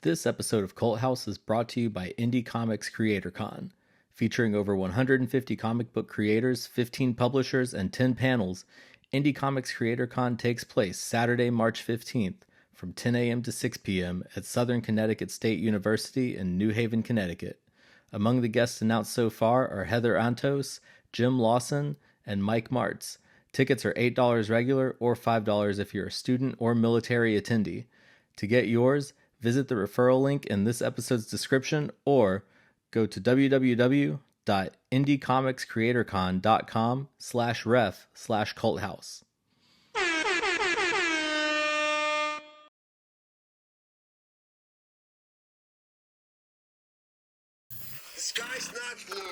This episode of Cult House is brought to you by Indie Comics Creator Con. Featuring over 150 comic book creators, 15 publishers, and 10 panels, Indie Comics Creator Con takes place Saturday, March 15th from 10 a.m. to 6 p.m. at Southern Connecticut State University in New Haven, Connecticut. Among the guests announced so far are Heather Antos, Jim Lawson, and Mike Martz. Tickets are $8 regular or $5 if you're a student or military attendee. To get yours, visit the referral link in this episode's description or go to www.indiecomicscreatorcon.com/ref/culthouse. The sky's not blue.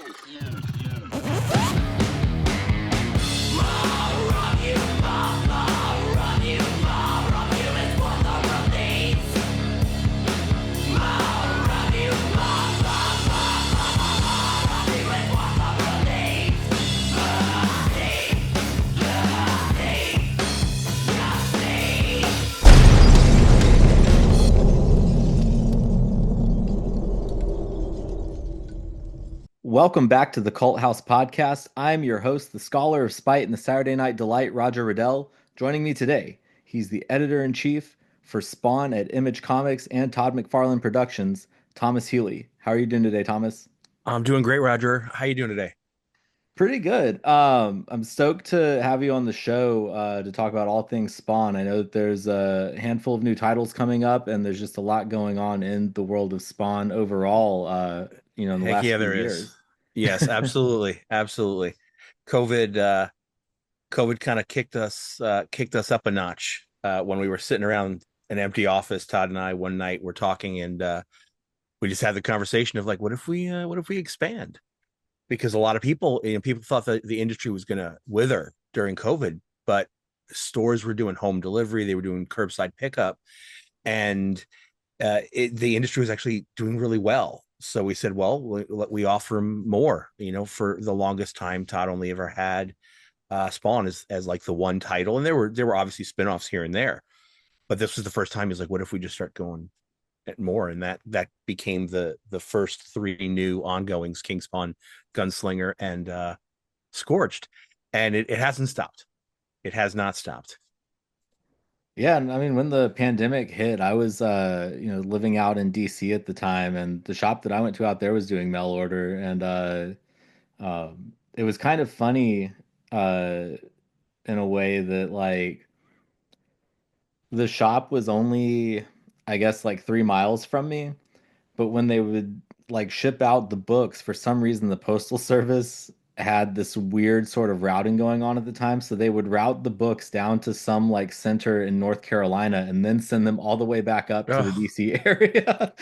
Welcome back to the Cult House Podcast. I'm your host, the Scholar of Spite and the Saturday Night Delight, Roger Riddell. Joining me today, he's the editor-in-chief for Spawn at Image Comics and Todd McFarlane Productions, Thomas Healy. How are you doing today, Thomas? I'm doing great, Roger. How you doing today? Pretty good. I'm stoked to have you on the show to talk about all things Spawn. I know that there's a handful of new titles coming up, and there's just a lot going on in the world of Spawn overall, in the Heck last yeah, few there years. is. Yes, absolutely. Absolutely. COVID kind of kicked us up a notch when we were sitting around an empty office. Todd and I one night were talking, and we just had the conversation of like, what if we expand? Because a lot of people thought that the industry was going to wither during COVID, but stores were doing home delivery, they were doing curbside pickup, and the industry was actually doing really well. So we said, well, we offer them more. For the longest time, Todd only ever had Spawn as like the one title, and there were obviously spinoffs here and there, but this was the first time he's like, what if we just start going at more? And that became the first three new ongoings: King Spawn, Gunslinger, and Scorched. And it hasn't stopped. It has not stopped. Yeah, and I mean, when the pandemic hit, I was, living out in DC at the time, and the shop that I went to out there was doing mail order, and it was kind of funny, uh, in a way that like the shop was only, I guess, like 3 miles from me, but when they would like ship out the books, for some reason the postal service had this weird sort of routing going on at the time. So they would route the books down to some like center in North Carolina and then send them all the way back up to the Oh, DC area.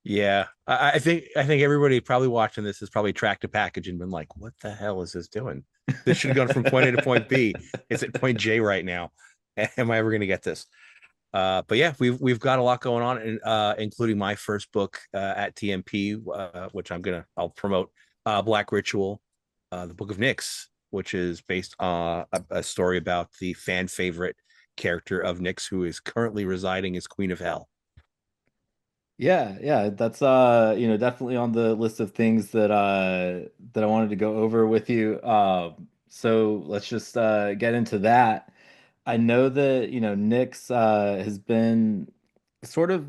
yeah. I think everybody probably watching this has probably tracked a package and been like, what the hell is this doing? This should have gone from point A to point B. It's at point J right now. Am I ever going to get this? But yeah, we've got a lot going on, including my first book at TMP, which I'll promote, Black Ritual, the Book of Nyx, which is based on a story about the fan favorite character of Nyx, who is currently residing as Queen of Hell. Yeah, that's definitely on the list of things that I wanted to go over with you. So let's just get into that. I know that, Nyx has been sort of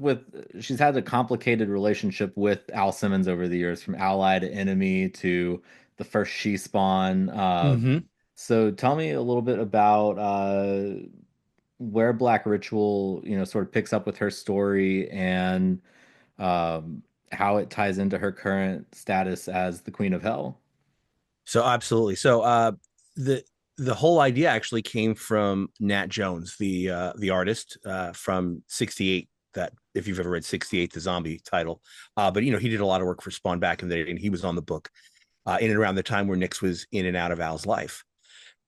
she's had a complicated relationship with Al Simmons over the years, from ally to enemy to the first she spawn. Mm-hmm. So tell me a little bit about where Black Ritual, sort of picks up with her story and how it ties into her current status as the Queen of Hell. So absolutely. So the the whole idea actually came from Nat Jones, the artist from '68. That, if you've ever read '68, the zombie title, but he did a lot of work for Spawn back in the day, and he was on the book in and around the time where Nyx was in and out of Al's life.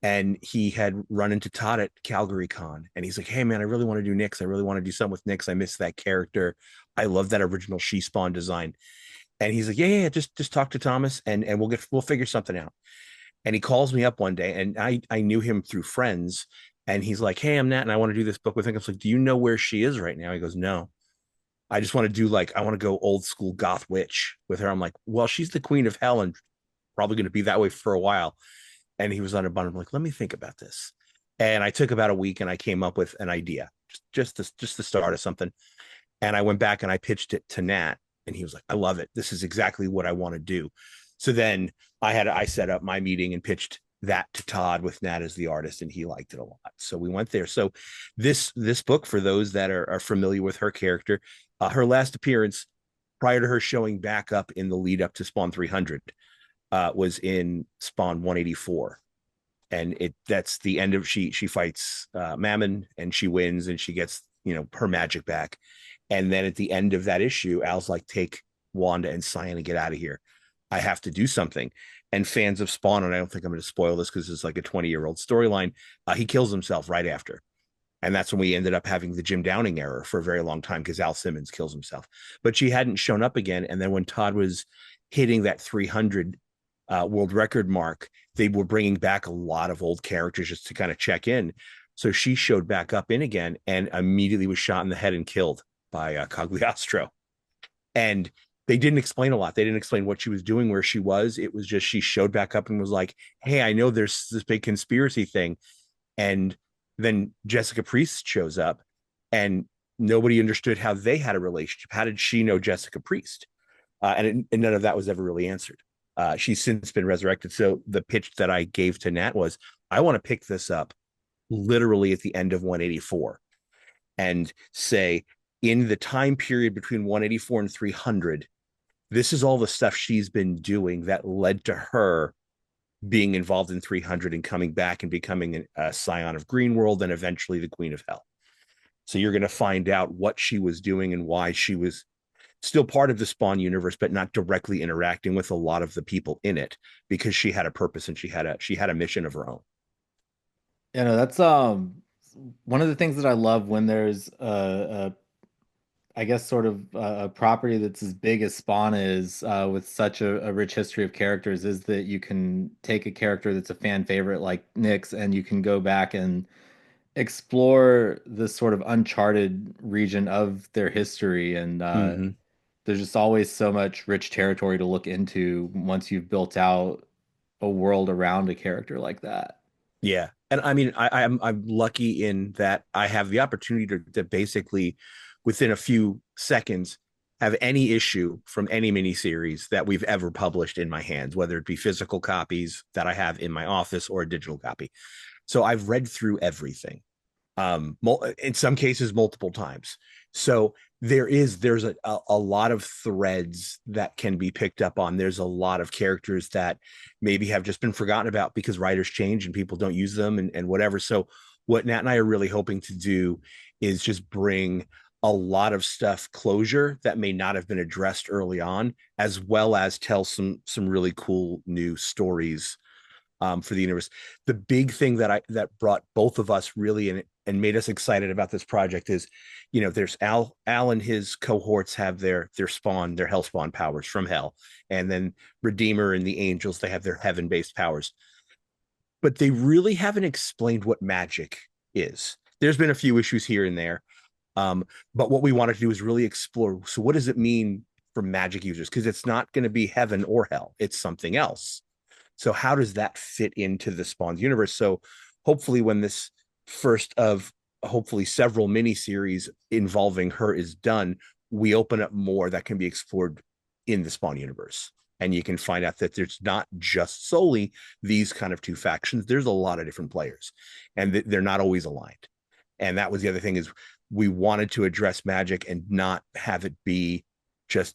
And he had run into Todd at Calgary Con, and he's like, "Hey man, I really want to do Nyx. I really want to do something with Nyx. I miss that character. I love that original She Spawn design." And he's like, "Yeah, just talk to Thomas, and we'll figure something out." And he calls me up one day, and I knew him through friends, and he's like, "Hey, I'm Nat, and I want to do this book with Nyx." I was like, "Do you know where she is right now?" He goes, "No." I just want to do like, I want to go old school goth witch with her. I'm like, well, she's the queen of hell and probably going to be that way for a while. And he was on a bun. I'm like, let me think about this. And I took about a week and I came up with an idea, just the start of something. And I went back and I pitched it to Nat, and he was like, I love it. This is exactly what I want to do. So then I set up my meeting and pitched that to Todd with Nat as the artist, and he liked it a lot. So we went there. So this book, for those that are familiar with her character, her last appearance prior to her showing back up in the lead up to Spawn 300 was in Spawn 184. And that's the end of she fights Mammon, and she wins, and she gets her magic back. And then at the end of that issue, Al's like, take Wanda and Cyan and get out of here. I have to do something. And fans of Spawn, and I don't think I'm going to spoil this because it's like a 20-year-old storyline, he kills himself right after. And that's when we ended up having the Jim Downing error for a very long time, because Al Simmons kills himself. But she hadn't shown up again. And then when Todd was hitting that 300 world record mark, they were bringing back a lot of old characters just to kind of check in. So she showed back up in again and immediately was shot in the head and killed by Cagliostro. And they didn't explain a lot. They didn't explain what she was doing, where she was. It was just she showed back up and was like, hey, I know there's this big conspiracy thing. And then Jessica Priest shows up, and nobody understood how they had a relationship. How did she know Jessica Priest? And none of that was ever really answered. She's since been resurrected. So the pitch that I gave to Nat was, I want to pick this up literally at the end of 184 and say, in the time period between 184 and 300, this is all the stuff she's been doing that led to her being involved in 300 and coming back and becoming a scion of Greenworld and eventually the Queen of Hell. So you're going to find out what she was doing and why she was still part of the Spawn universe, but not directly interacting with a lot of the people in it, because she had a purpose and she had a mission of her own. That's one of the things that I love when there's I guess sort of a property that's as big as Spawn is, with such a rich history of characters, is that you can take a character that's a fan favorite like Nyx, and you can go back and explore this sort of uncharted region of their history. And Mm-hmm. there's just always so much rich territory to look into once you've built out a world around a character like that. Yeah. And I mean, I'm lucky in that I have the opportunity to basically, within a few seconds, have any issue from any miniseries that we've ever published in my hands, whether it be physical copies that I have in my office or a digital copy. So I've read through everything, in some cases multiple times. So there's a lot of threads that can be picked up on. There's a lot of characters that maybe have just been forgotten about because writers change and people don't use them, and whatever. So what Nat and I are really hoping to do is just bring a lot of stuff closure that may not have been addressed early on, as well as tell some really cool new stories for the universe. The big thing that brought both of us really in and made us excited about this project is, there's Al and his cohorts have their spawn, their hell spawn powers from hell, and then Redeemer and the angels, they have their heaven based powers, but they really haven't explained what magic is. There's been a few issues here and there, but what we wanted to do is really explore. So what does it mean for magic users? Because it's not going to be heaven or hell, it's something else. So how does that fit into the Spawn's universe? So hopefully when this first of hopefully several miniseries involving her is done, we open up more that can be explored in the Spawn universe. And you can find out that there's not just solely these kind of two factions. There's a lot of different players, and they're not always aligned. And that was the other thing, is we wanted to address magic and not have it be just,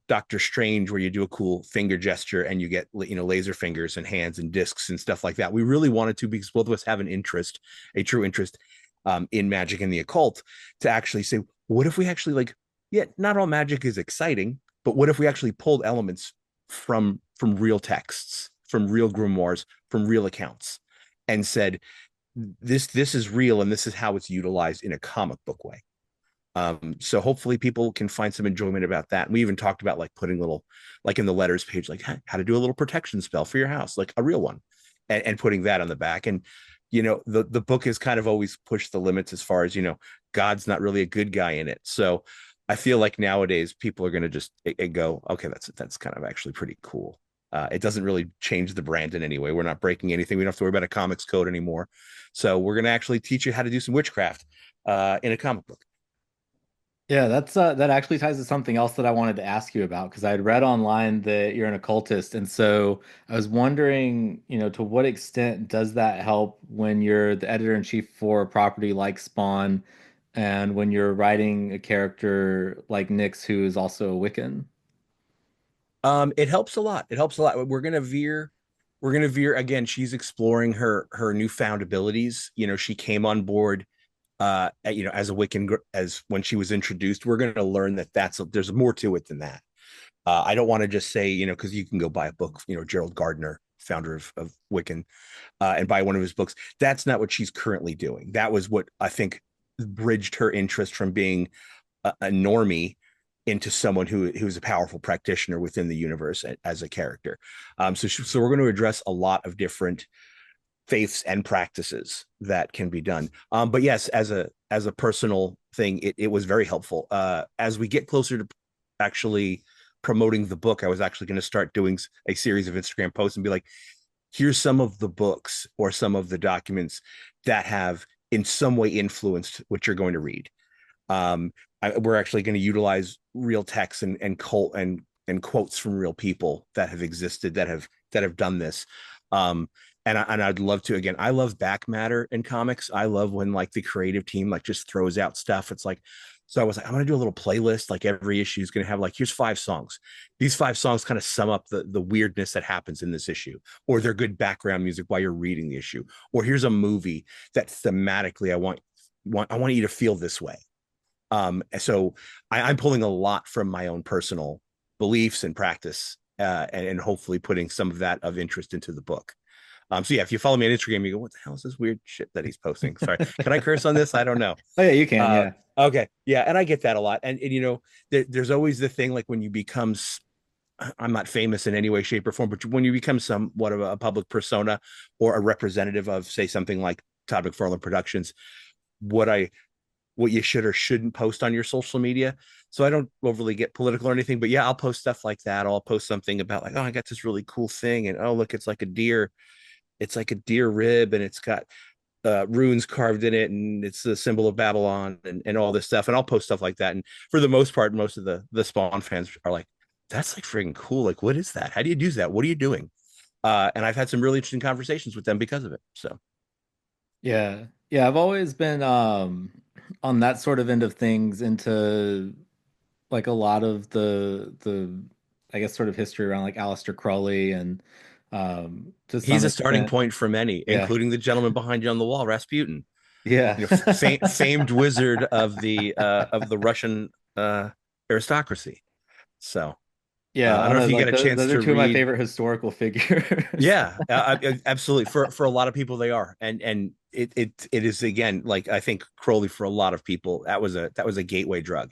Doctor Strange, where you do a cool finger gesture and you get, laser fingers and hands and discs and stuff like that. We really wanted to, because both of us have a true interest in magic and the occult, to actually say, what if we actually not all magic is exciting, but what if we actually pulled elements from real texts, from real grimoires, from real accounts, and said, this is real and this is how it's utilized in a comic book way. So hopefully people can find some enjoyment about that. And we even talked about putting little, in the letters page, how to do a little protection spell for your house, like a real one, and putting that on the back. And, the book has kind of always pushed the limits as far as, God's not really a good guy in it. So I feel like nowadays people are going to just go, okay, that's kind of actually pretty cool. It doesn't really change the brand in any way. We're not breaking anything. We don't have to worry about a comics code anymore. So we're going to actually teach you how to do some witchcraft in a comic book. Yeah, that actually ties to something else that I wanted to ask you about because I had read online that you're an occultist, and so I was wondering, to what extent does that help when you're the editor-in-chief for a property like Spawn, and when you're writing a character like Nyx, who is also a Wiccan? It helps a lot. It helps a lot. We're gonna veer again. She's exploring her newfound abilities. She came on board as a Wiccan as when she was introduced. We're going to learn that there's more to it than that. I don't want to just say, because you can go buy a book, Gerald Gardner, founder of Wiccan, and buy one of his books. That's not what she's currently doing. That was what I think bridged her interest from being a normie into someone who's a powerful practitioner within the universe as a character. So we're going to address a lot of different faiths and practices that can be done. But yes, as a personal thing, it was very helpful. As we get closer to actually promoting the book, I was actually going to start doing a series of Instagram posts and be like, here's some of the books or some of the documents that have in some way influenced what you're going to read. We're actually going to utilize real texts and cult and quotes from real people that have existed that have done this. And I'd love to again. I love back matter in comics. I love when like the creative team like just throws out stuff. It's like, so I was like, I'm gonna do a little playlist. Like every issue is gonna have like, here's 5 songs. These 5 songs kind of sum up the weirdness that happens in this issue, or they're good background music while you're reading the issue. Or here's a movie that thematically I want you to feel this way. So I'm pulling a lot from my own personal beliefs and practice, and hopefully putting some of that of interest into the book. So yeah, if you follow me on Instagram, you go, what the hell is this weird shit that he's posting? Sorry, can I curse on this? I don't know. Oh yeah, you can, yeah. Okay, yeah, and I get that a lot. And there's always the thing like when you become, I'm not famous in any way, shape, or form, but when you become somewhat of a public persona or a representative of, say, something like Todd McFarlane Productions, what I what you should or shouldn't post on your social media. So I don't overly get political or anything, but yeah, I'll post stuff like that. I'll post something about like, oh, I got this really cool thing, and oh, look, it's like a deer rib, and it's got runes carved in it, and it's the symbol of Babylon, and all this stuff. And I'll post stuff like that. And for the most part, most of the Spawn fans are like, that's like freaking cool. Like, what is that? How do you do that? What are you doing? And I've had some really interesting conversations with them because of it. So Yeah. Yeah, I've always been on that sort of end of things into like a lot of the I guess sort of history around like Aleister Crowley and to some he's a starting extent, point for many, yeah. including the gentleman behind you on the wall, Rasputin. Yeah. Famed wizard of the Russian aristocracy. So Yeah, I I don't know know if you like get a chance those are to two of my read. favorite historical figures. Yeah, absolutely. For a lot of people, they are, and it is again like I think Crowley for a lot of people that was a gateway drug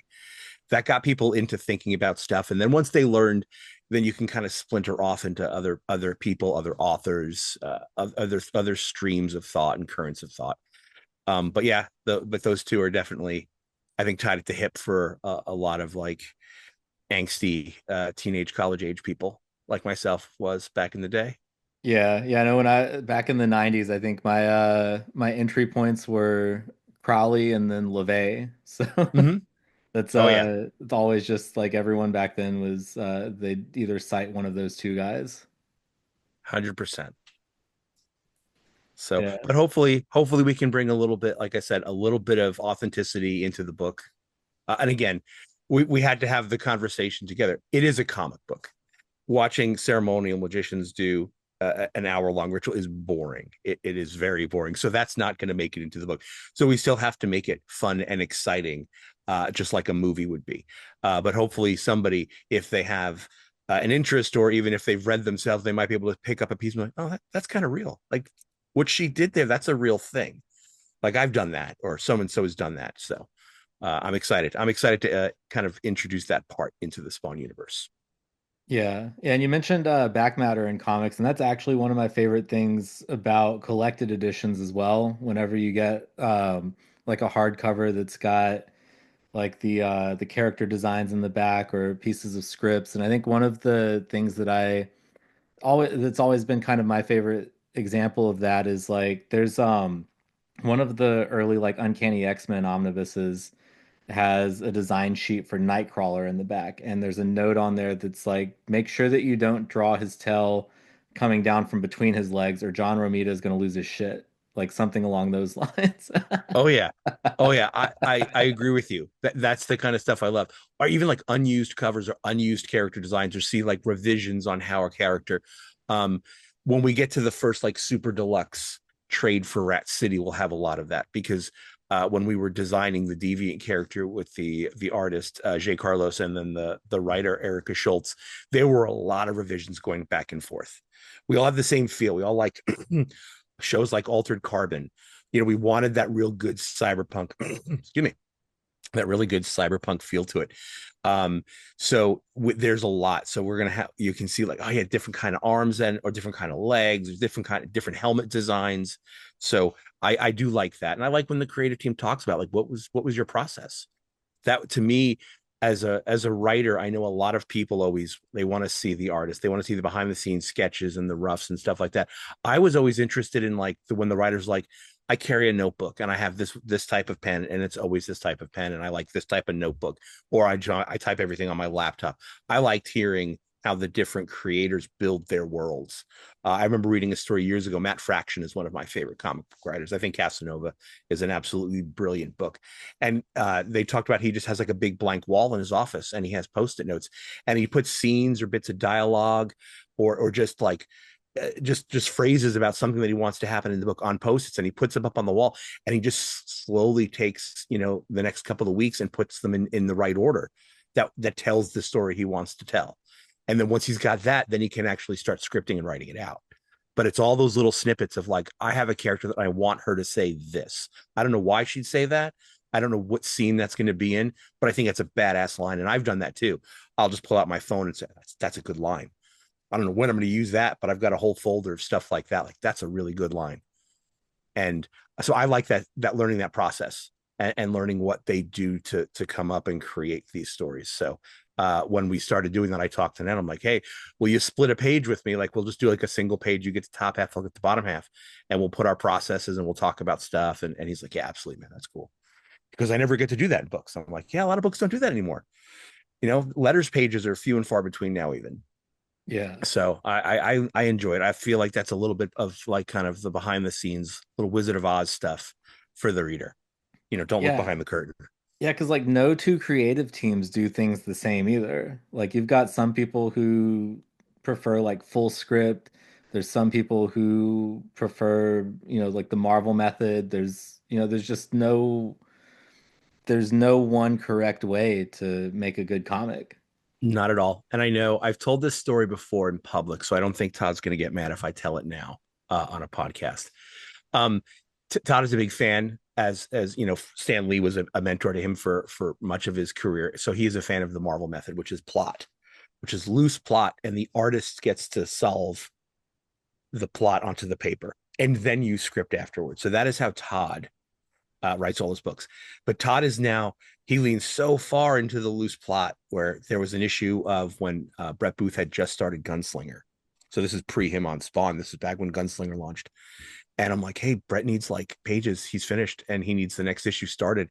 that got people into thinking about stuff, and then once they learned, then you can kind of splinter off into other people, other authors, other streams of thought and currents of thought. But yeah, but those two are definitely, I think, tied at the hip for a lot of like angsty teenage college age people like myself was back in the day. Yeah, yeah, I know when I back in the 90s, I think my entry points were Crowley and then LaVey. So Mm-hmm. that's Oh yeah, it's always just like everyone back then was they'd either cite one of those two guys. 100%. So, Yeah. but hopefully we can bring a little bit, like I said, a little bit of authenticity into the book. And again, we had to have the conversation together. It is a comic book. Watching ceremonial magicians do an hour long ritual is boring. It is very boring. So that's not going to make it into the book. So we still have to make it fun and exciting, just like a movie would be. But hopefully, somebody, if they have an interest, or even if they've read themselves, they might be able to pick up a piece and be like, oh, that's kind of real. Like what she did there, that's a real thing. Like I've done that, or so and so has done that. So I'm excited. I'm excited to kind of introduce that part into the Spawn universe. Yeah. Yeah, and you mentioned back matter in comics, and that's actually one of my favorite things about collected editions as well. Whenever you get like a hardcover that's got like the character designs in the back or pieces of scripts. And I think one of the things that I always that's always been kind of my favorite example of that is like there's one of the early like Uncanny X-Men omnibuses has a design sheet for Nightcrawler in the back, and there's a note on there that's like, make sure that you don't draw his tail coming down from between his legs, or John Romita is going to lose his shit, like something along those lines. Oh yeah. Oh yeah. I agree with you. That's the kind of stuff I love. Or even like unused covers or unused character designs or see like revisions on how a character um when we get to the first like super deluxe trade for Rat City, we'll have a lot of that because when we were designing the deviant character with the artist Jay Carlos and then the writer Erica Schultz, there were a lot of revisions going back and forth. We all have the same feel. We all like shows like Altered Carbon. We wanted that real good cyberpunk, excuse me, that really good cyberpunk feel to it. So there's a lot. So we're gonna have, you can see like, oh yeah, different kind of arms and or different kind of legs, there's different helmet designs. So I do like that, and I like when the creative team talks about like what was your process. That to me, as a writer, I know a lot of people always they want to see the artist, they want to see the behind the scenes sketches and the roughs and stuff like that. I was always interested in like when the writer's like, I carry a notebook and I have this type of pen and it's always this type of pen and I like this type of notebook, or I type everything on my laptop. I liked hearing how the different creators build their worlds. I remember reading a story years ago. Matt Fraction is one of my favorite comic book writers. I think Casanova is an absolutely brilliant book. And they talked about he just has like a big blank wall in his office and he has post-it notes and he puts scenes or bits of dialogue or just like just phrases about something that he wants to happen in the book on post-its, and he puts them up on the wall and he just slowly takes the next couple of weeks and puts them in the right order that tells the story he wants to tell. And then once he's got that, then he can actually start scripting and writing it out. But it's all those little snippets of like, I have a character that I want her to say this. I don't know why she'd say that. I don't know what scene that's going to be in, but I think that's a badass line. And I've done that too. I'll just pull out my phone and say, that's a good line. I don't know when I'm going to use that, but I've got a whole folder of stuff like that. Like, that's a really good line. And so I like that learning that process and learning what they do to come up and create these stories. So when we started doing that, I talked to Ned. I'm like, hey, will you split a page with me? Like, we'll just do like a single page. You get the top half, I'll get the bottom half, and we'll put our processes and we'll talk about stuff. And he's like, yeah, absolutely, man, that's cool. Because I never get to do that in books. I'm like, yeah, a lot of books don't do that anymore. Letters pages are few and far between now, even. Yeah. So I enjoy it. I feel like that's a little bit of like kind of the behind the scenes little Wizard of Oz stuff for the reader. Don't look Yeah. behind the curtain. Yeah, because like no two creative teams do things the same either. Like you've got some people who prefer like full script. There's some people who prefer, like the Marvel method. There's just no one correct way to make a good comic. Not at all. And I know I've told this story before in public, so I don't think Todd's going to get mad if I tell it now on a podcast. Um, Todd is a big fan, as Stan Lee was a mentor to him for much of his career. So he is a fan of the Marvel method, which is plot, which is loose plot, and the artist gets to solve the plot onto the paper and then use script afterwards. So that is how Todd writes all his books. But Todd is now, he leans so far into the loose plot where there was an issue of when Brett Booth had just started Gunslinger. So this is pre him on Spawn. This is back when Gunslinger launched. And I'm like, hey, Brett needs like pages. He's finished and he needs the next issue started.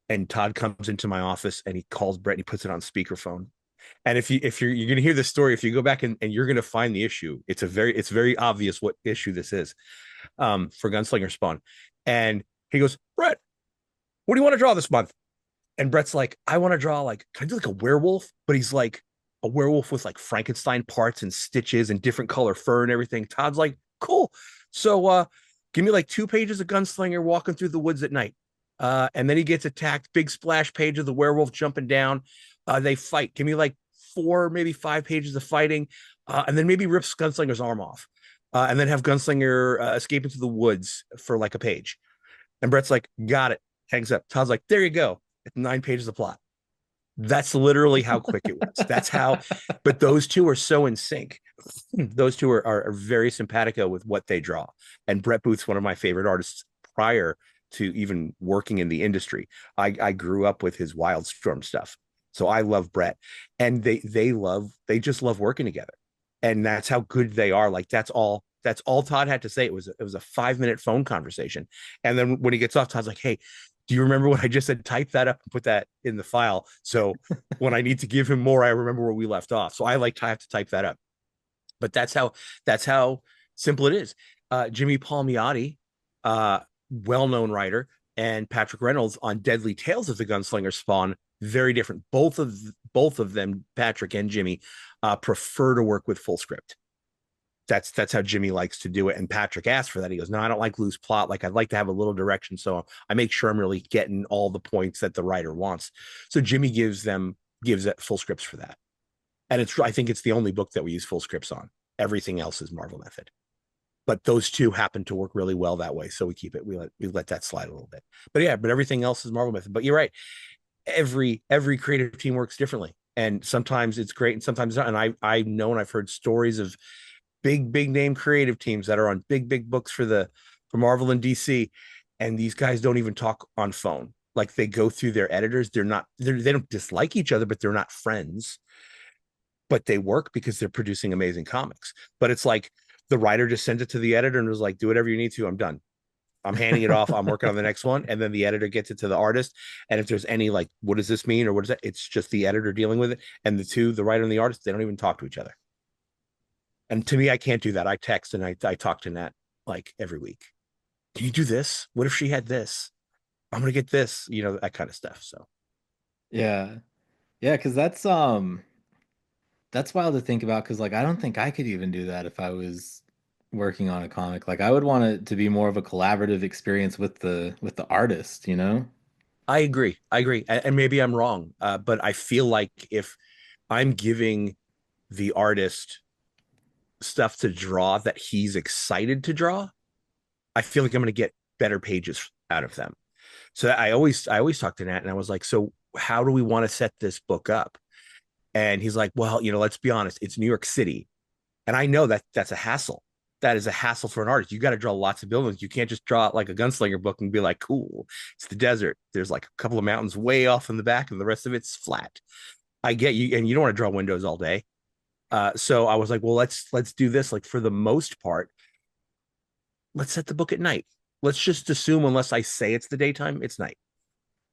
And Todd comes into my office and he calls Brett and he puts it on speakerphone. And if you're gonna hear this story, if you go back and you're gonna find the issue, it's very obvious what issue this is for Gunslinger Spawn. And he goes, Brett, what do you want to draw this month? And Brett's like, I want to draw like, can I do like a werewolf? But he's like a werewolf with like Frankenstein parts and stitches and different color fur and everything. Todd's like, cool. So give me like 2 pages of Gunslinger walking through the woods at night. And then he gets attacked, big splash page of the werewolf jumping down. They fight. Give me like 4, maybe 5 pages of fighting. And then maybe rips Gunslinger's arm off. And then have Gunslinger escape into the woods for like a page. And Brett's like, got it. Hangs up. Todd's like, there you go. It's 9 pages of plot. That's literally how quick it was. That's how, but those two are so in sync. Those two are very simpatico with what they draw. And Brett Booth's one of my favorite artists prior to even working in the industry. I grew up with his Wildstorm stuff. So I love Brett, and they just love working together. And that's how good they are. Like that's all Todd had to say. It was a 5 minute phone conversation. And then when he gets off, Todd's like, "Hey, do you remember what I just said? Type that up and put that in the file. So when I need to give him more, I remember where we left off." So I have to type that up. But that's how simple it is. Jimmy Palmiotti, well-known writer, and Patrick Reynolds on Deadly Tales of the Gunslinger Spawn, very different. Both of them, Patrick and Jimmy, prefer to work with full script. That's how Jimmy likes to do it. And Patrick asked for that. He goes, "No, I don't like loose plot. Like I'd like to have a little direction, so I make sure I'm really getting all the points that the writer wants." So Jimmy gives it full scripts for that. And I think it's the only book that we use full scripts on. Everything else is Marvel Method. But those two happen to work really well that way, so we keep it. We let that slide a little bit. But yeah, but everything else is Marvel Method. But you're right. Every creative team works differently, and sometimes it's great, and sometimes not. And I've known, I've heard stories of big name creative teams that are on big books for Marvel and DC, and these guys don't even talk on phone. Like they go through their editors. They don't dislike each other, but they're not friends. But they work because they're producing amazing comics. But it's like the writer just sends it to the editor and was like, "Do whatever you need to. I'm done. I'm handing it off. I'm working on the next one." And then the editor gets it to the artist. And if there's any like, what does this mean? Or what is that? It's just the editor dealing with it. And the writer and the artist, they don't even talk to each other. And to me, I can't do that. I text and I talk to Nat like every week. "Can you do this? What if she had this? I'm going to get this," that kind of stuff. So Yeah. Yeah, because that's wild to think about because like I don't think I could even do that if I was working on a comic. Like I would want it to be more of a collaborative experience with the artist, you know? I agree. I agree. And maybe I'm wrong. But I feel like if I'm giving the artist stuff to draw that he's excited to draw, I feel like I'm going to get better pages out of them. So I always talk to Nat and I was like, "So how do we want to set this book up?" And he's like, "Well, let's be honest, it's New York City." And I know that that's a hassle. That is a hassle for an artist. You got to draw lots of buildings. You can't just draw like a gunslinger book and be like, "Cool, it's the desert. There's like a couple of mountains way off in the back, and the rest of it's flat." I get you, and you don't want to draw windows all day. So I was like, "Well, let's do this. Like for the most part, let's set the book at night. Let's just assume, unless I say it's the daytime, it's night."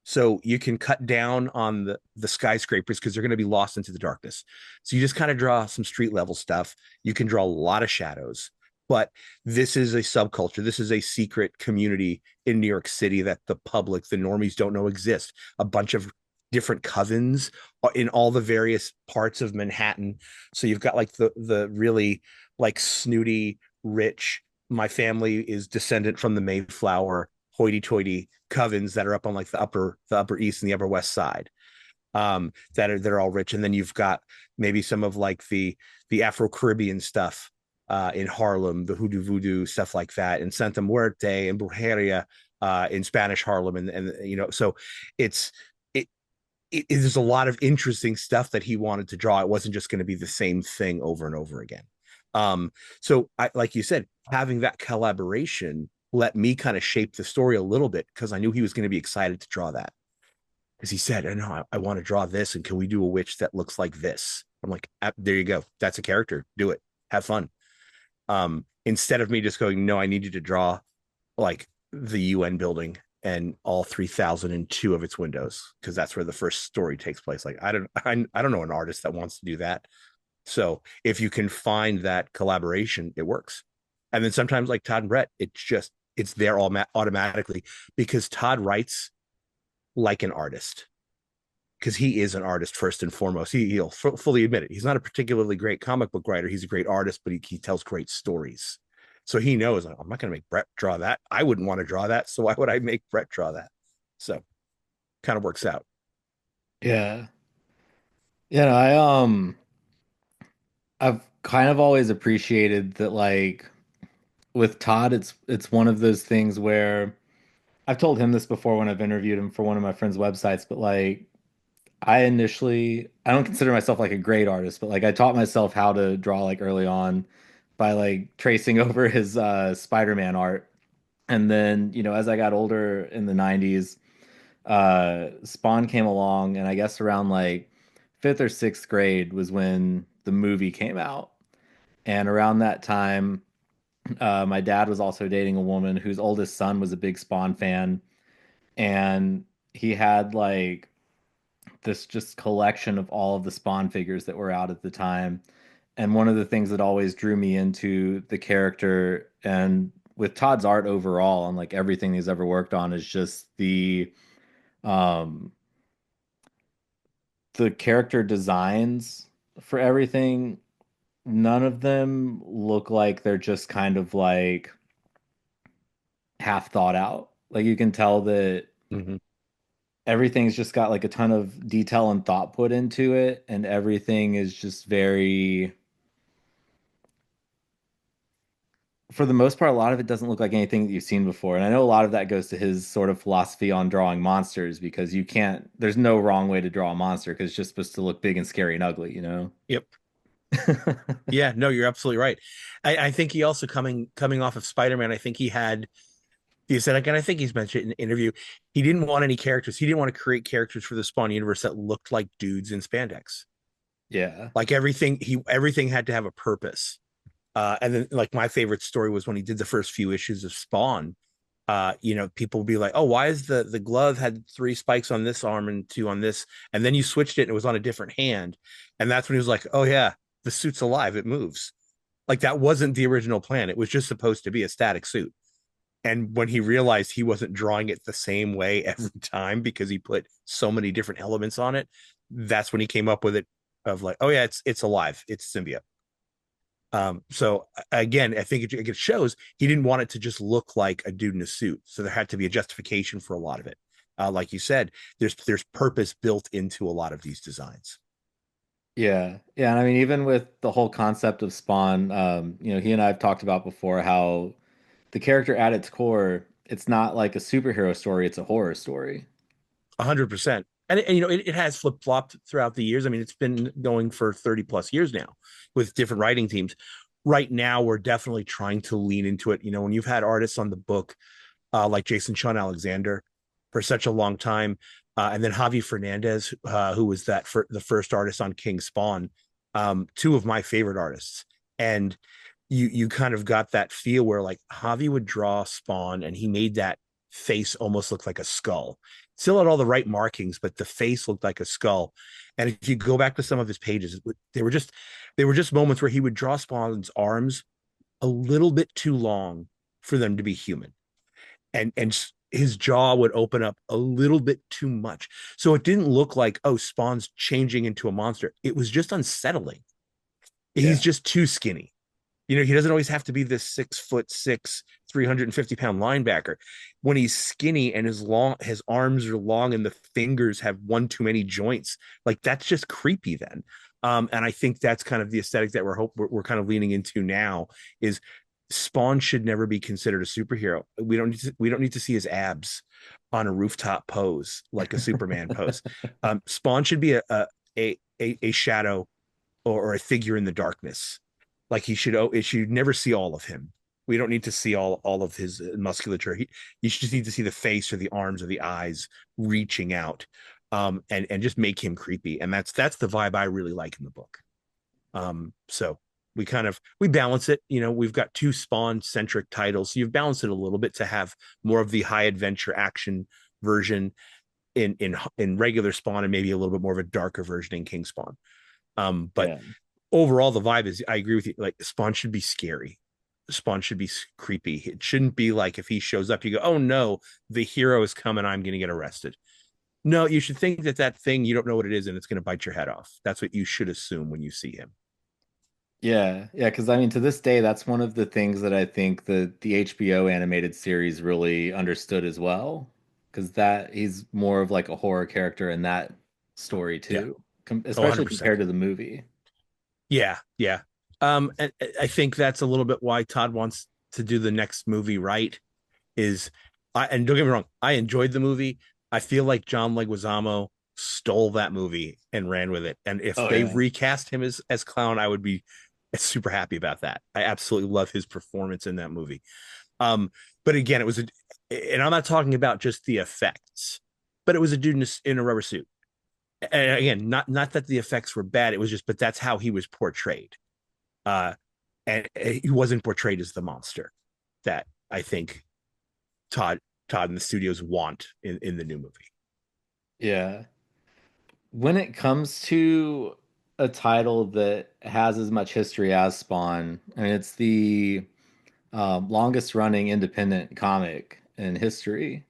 So you can cut down on the skyscrapers because they're going to be lost into the darkness. So you just kind of draw some street level stuff. You can draw a lot of shadows, but this is a subculture. This is a secret community in New York City that the public, the normies, don't know exist. A bunch of different covens in all the various parts of Manhattan. So you've got like the really like snooty, rich. My family is descendant from the Mayflower hoity-toity covens that are up on like the upper east and the upper west side, that are all rich. And then you've got maybe some of like the Afro-Caribbean stuff in Harlem, the hoodoo voodoo stuff like that, and Santa Muerte and Brujeria in Spanish Harlem, and so it's there's a lot of interesting stuff that he wanted to draw. It wasn't just going to be the same thing over and over again. So like you said, having that collaboration let me kind of shape the story a little bit because I knew he was going to be excited to draw that. Because he said, "I know I want to draw this, and can we do a witch that looks like this?" I'm like, "There you go. That's a character. Do it. Have fun." Instead of me just going, "No, I need you to draw like the UN building and all 3002 of its windows," because that's where the first story takes place. Like I don't know an artist that wants to do that. So if you can find that collaboration, it works. And then sometimes like Todd and Brett, it's there all automatically because Todd writes like an artist because he is an artist first and foremost. He'll fully admit it. He's not a particularly great comic book writer. He's a great artist, but he tells great stories. So he knows, like, I'm not going to make Brett draw that. I wouldn't want to draw that. So why would I make Brett draw that? So kind of works out. Yeah. Yeah, no, I've kind of always appreciated that like with Todd it's one of those things where I've told him this before when I've interviewed him for one of my friends' websites, but like I don't consider myself like a great artist, but like I taught myself how to draw like early on by like tracing over his Spider-Man art. And then, as I got older in the 90s, Spawn came along, and I guess around like fifth or sixth grade was when the movie came out. And around that time, my dad was also dating a woman whose oldest son was a big Spawn fan, and he had like this just collection of all of the Spawn figures that were out at the time. And one of the things that always drew me into the character and with Todd's art overall and like everything he's ever worked on is just um the character designs for everything. None of them look like they're just kind of like half thought out. Like you can tell that Mhm. everything's just got like a ton of detail and thought put into it, and everything is just very, for the most part, a lot of it doesn't look like anything that you've seen before. And I know a lot of that goes to his sort of philosophy on drawing monsters because there's no wrong way to draw a monster because it's just supposed to look big and scary and ugly, you know? Yep. Yeah, no, you're absolutely right. I think he also coming off of Spider-Man, I think he said again, I think he's mentioned in an interview, he didn't want any characters. He didn't want to create characters for the Spawn universe that looked like dudes in spandex. Yeah. Like everything had to have a purpose. And then like my favorite story was when he did the first few issues of Spawn. People would be like, "Oh, why is the glove had three spikes on this arm and two on this?" And then you switched it and it was on a different hand. And that's when he was like, "Oh yeah, the suit's alive, it moves." Like that wasn't the original plan. It was just supposed to be a static suit. And when he realized he wasn't drawing it the same way every time because he put so many different elements on it, that's when he came up with it of like, "Oh yeah, it's alive, it's symbiote." So again, I think it shows he didn't want it to just look like a dude in a suit. So there had to be a justification for a lot of it. Like you said, there's purpose built into a lot of these designs. Yeah. Yeah. And I mean, even with the whole concept of Spawn, he and I have talked about before how the character at its core, it's not like a superhero story, it's a horror story. 100%. And it has flip flopped throughout the years. I mean, it's been going for 30 plus years now with different writing teams. Right now, we're definitely trying to lean into it. When you've had artists on the book like Jason Sean Alexander for such a long time. And then Javi Fernandez, who was the first artist on King Spawn, two of my favorite artists. And you kind of got that feel where like Javi would draw Spawn and he made that face almost look like a skull. Still had all the right markings, but the face looked like a skull. And if you go back to some of his pages, they were just moments where he would draw Spawn's arms a little bit too long for them to be human and his jaw would open up a little bit too much. So it didn't look like, oh, Spawn's changing into a monster. It was just unsettling. He's Yeah. just too skinny. He doesn't always have to be this 6'6", 350-pound linebacker. When he's skinny and his arms are long and the fingers have one too many joints, like that's just creepy then. And I think that's kind of the aesthetic that we're kind of leaning into now is Spawn should never be considered a superhero. We don't need to see his abs on a rooftop pose like a Superman pose. Spawn should be a shadow or a figure in the darkness. Like it should never see all of him. We don't need to see all of his musculature. You just need to see the face or the arms or the eyes reaching out, and just make him creepy. And that's the vibe I really like in the book. So we balance it. We've got two Spawn centric titles. So you've balanced it a little bit to have more of the high adventure action version in regular Spawn and maybe a little bit more of a darker version in King Spawn. But Yeah. overall, the vibe is I agree with you. Like Spawn should be scary. Spawn should be creepy. It shouldn't be like if he shows up, you go, "Oh no, the hero is coming. I'm going to get arrested." No, you should think that thing you don't know what it is and it's going to bite your head off. That's what you should assume when you see him. Yeah, yeah, because I mean, to this day, that's one of the things that I think the HBO animated series really understood as well, because that he's more of like a horror character in that story Yeah. too, Oh, especially 100%. compared to the movie. Yeah, yeah. And I think that's a little bit why Todd wants to do the next movie, right? Is and don't get me wrong, I enjoyed the movie. I feel like John Leguizamo stole that movie and ran with it. And if Oh they yeah. recast him as clown, I would be super happy about that. I absolutely love his performance in that movie. Um, But again, it was and I'm not talking about just the effects, but it was a dude in a rubber suit. And again, not that the effects were bad. It was just, but that's how he was portrayed. Uh, and he wasn't portrayed as the monster that I think Todd Todd and the studios want in the new movie. Yeah. When it comes to a title that has as much history as Spawn, I mean, it's the longest running independent comic in history.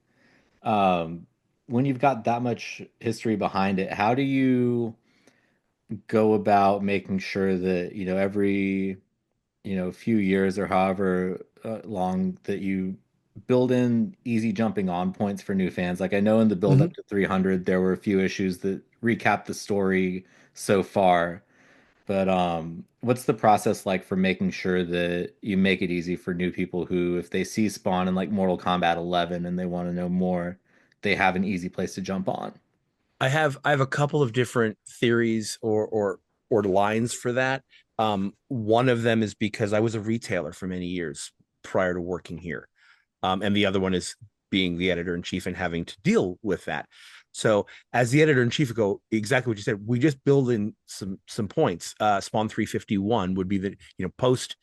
Um, when you've got that much history behind it, how do you go about making sure that, every, few years or however long that you build in easy jumping on points for new fans? Like I know in the build Mm-hmm. up to 300, there were a few issues that recap the story so far. But what's the process like for making sure that you make it easy for new people who, if they see Spawn in like Mortal Kombat 11 and they want to know more, they have an easy place to jump on? I have a couple of different theories or lines for that. One of them is because I was a retailer for many years prior to working here. And the other one is being the editor in chief and having to deal with that. So as the editor in chief, go exactly what you said. We just build in some points. Spawn 351 would be the post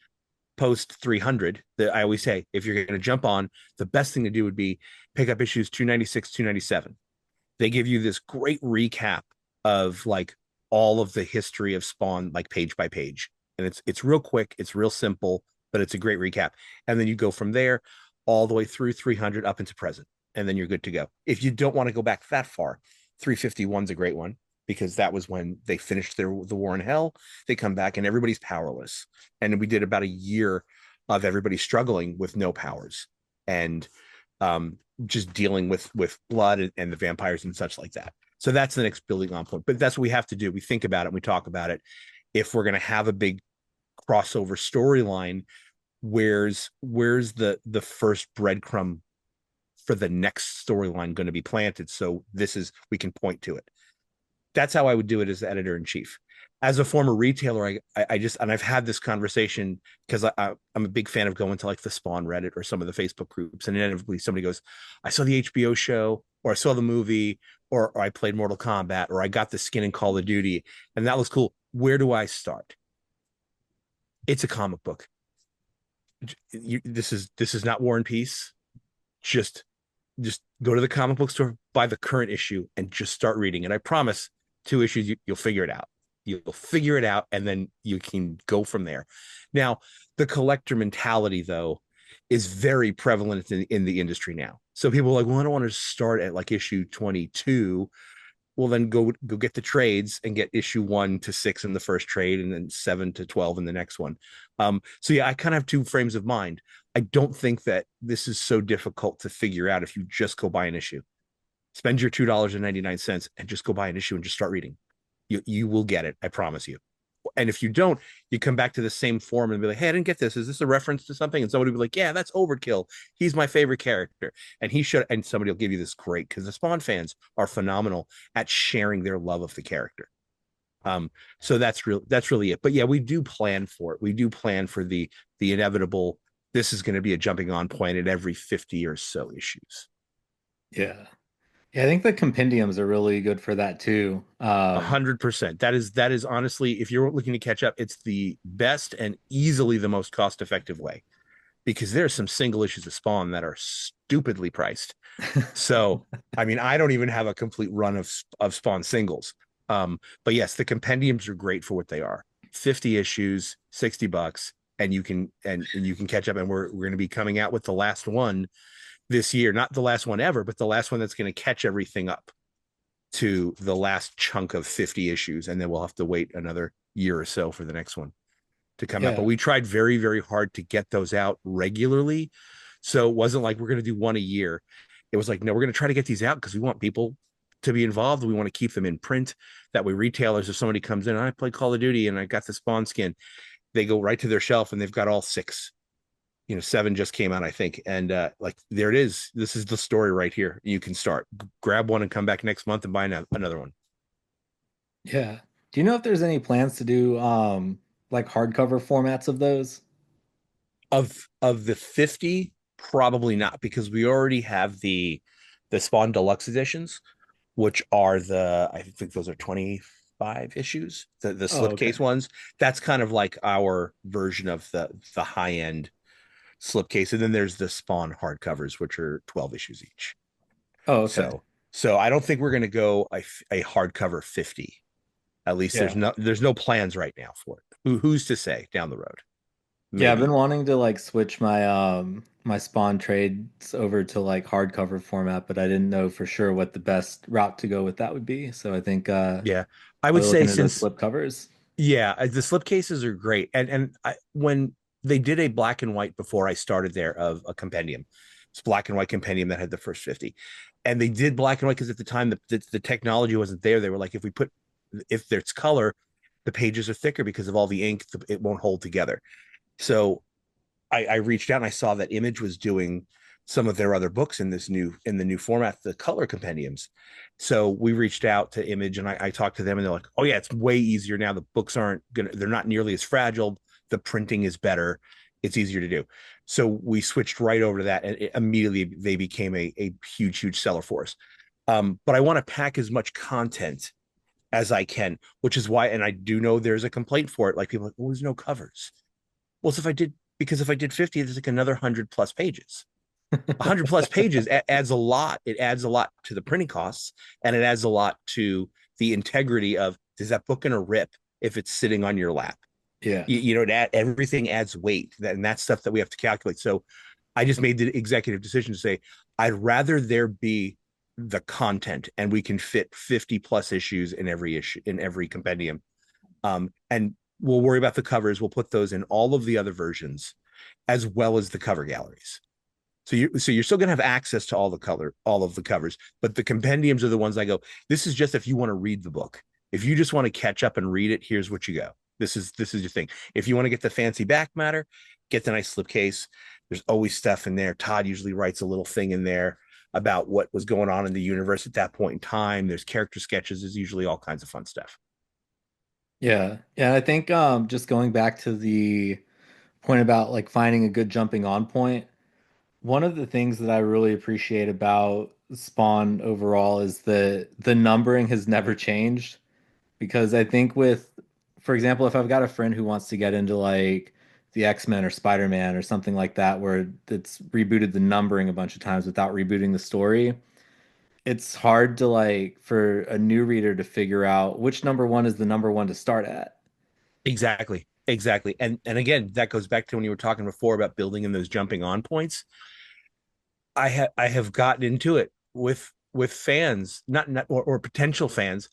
300. That I always say, if you're going to jump on, the best thing to do would be pick up issues 296, 297. They give you this great recap of like all of the history of Spawn, like page by page, and it's real quick, it's real simple, but it's a great recap. And then you go from there all the way through 300 up into present, and then you're good to go. If you don't want to go back that far, 351's a great one because that was when they finished the war in hell. They come back and everybody's powerless, and we did about a year of everybody struggling with no powers and just dealing with blood and the vampires and such like that. So that's the next building on point. But that's what we have to do. We think about it, we talk about it. If we're going to have a big crossover storyline, where's the first breadcrumb for the next storyline going to be planted? So this is we can point to it. That's how I would do it as editor in chief. As a former retailer, I just and I've had this conversation because I'm a big fan of going to like the Spawn Reddit or some of the Facebook groups, and inevitably somebody goes, "I saw the HBO show, or I saw the movie, or I played Mortal Kombat, or I got the skin in Call of Duty, and that was cool. Where do I start?" It's a comic book. This is not War and Peace. Just just go to the comic book store, buy the current issue, and just start reading. And I promise, 2 issues, you'll figure it out. You'll figure it out, and then you can go from there. Now, the collector mentality, though, is very prevalent in the industry now. So people are like, well, I don't want to start at like issue 22. Well, then go get the trades and get issue 1 to 6 in the first trade, and then 7 to 12 in the next one. So yeah, I kind of have two frames of mind. I don't think that this is so difficult to figure out if you just go buy an issue. Spend your $2.99 and just go buy an issue and just start reading. You will get it, I promise you. And if you don't, you come back to the same form and be like, hey, I didn't get this. Is this a reference to something? And somebody will be like, yeah, that's Overkill. He's my favorite character. And he should, and somebody will give you this great because the Spawn fans are phenomenal at sharing their love of the character. Um, so that's really it. But yeah, we do plan for it. We do plan for the inevitable. This is going to be a jumping on point at every 50 or so issues. Yeah. Yeah, I think the compendiums are really good for that too. 100%. That is honestly, if you're looking to catch up, it's the best and easily the most cost effective way because there's some single issues of Spawn that are stupidly priced. So, I mean, I don't even have a complete run of Spawn singles. But yes, the compendiums are great for what they are. 50 issues, $60, and you can catch up. And we're going to be coming out with the last one this year, not the last one ever, but the last one that's going to catch everything up to the last chunk of 50 issues, and then we'll have to wait another year or so for the next one to come out. But Yeah. we tried very, very hard to get those out regularly. So it wasn't like we're going to do one a year. It was like, no, we're going to try to get these out because we want people to be involved. We want to keep them in print. That way, retailers, if somebody comes in, I played Call of Duty and I got the Spawn skin, they go right to their shelf and they've got all six. 7 just came out, I think, and like there it is. This is the story right here. You can start, grab one, and come back next month and buy another one. Yeah. Do you know if there's any plans to do like hardcover formats of those? Of the 50, Probably not, because we already have the Spawn Deluxe editions, which are I think those are 25 issues, the Oh, okay. slipcase ones. That's kind of like our version of the high end slipcase. And then there's the Spawn hardcovers, which are 12 issues each. Oh, okay. So I don't think we're going to go a hardcover 50. At least Yeah. there's no plans right now for it. Who's to say down the road? Yeah, I've been Maybe. wanting to like switch my Spawn trades over to like hardcover format, but I didn't know for sure what the best route to go with that would be. So I think Yeah. I I'll would be say looking at those since slip covers. Yeah, the slip cases are great. When they did a black and white before I started there of a compendium, it's black and white compendium that had the first 50. And they did black and white because at the time the technology wasn't there. They were like, if there's color, the pages are thicker because of all the ink, it won't hold together. So I reached out and I saw that Image was doing some of their other books in the new format, the color compendiums. So we reached out to Image and I talked to them and they're like, oh yeah, it's way easier now. The books they're not nearly as fragile. The printing is better. It's easier to do. So we switched right over to that and immediately they became a huge seller for us. But I want to pack as much content as I can, which is why, and I do know there's a complaint for it. Like people are like, oh, there's no covers. Well, if I did 50, there's like another 100 plus pages. 100 plus pages adds a lot. It adds a lot to the printing costs and it adds a lot to the integrity of, is that book going to rip if it's sitting on your lap? Yeah. Everything adds weight, and that's stuff that we have to calculate. So I just made the executive decision to say, I'd rather there be the content and we can fit 50 plus issues in every compendium. And we'll worry about the covers. We'll put those in all of the other versions as well as the cover galleries. So you're still going to have access to all of the covers, but the compendiums are the ones I go, this is just if you want to read the book. If you just want to catch up and read it, here's what you go. This is your thing. If you want to get the fancy back matter, get the nice slipcase. There's always stuff in there. Todd usually writes a little thing in there about what was going on in the universe at that point in time. There's character sketches. There's usually all kinds of fun stuff. Yeah. Yeah, I think just going back to the point about like finding a good jumping on point, one of the things that I really appreciate about Spawn overall is that the numbering has never changed. Because I think for example, if I've got a friend who wants to get into like the X-Men or Spider-Man or something like that, where it's rebooted the numbering a bunch of times without rebooting the story, it's hard to like for a new reader to figure out which number one is the number one to start at. Exactly. And again, that goes back to when you were talking before about building in those jumping on points. I have gotten into it with fans, not or potential fans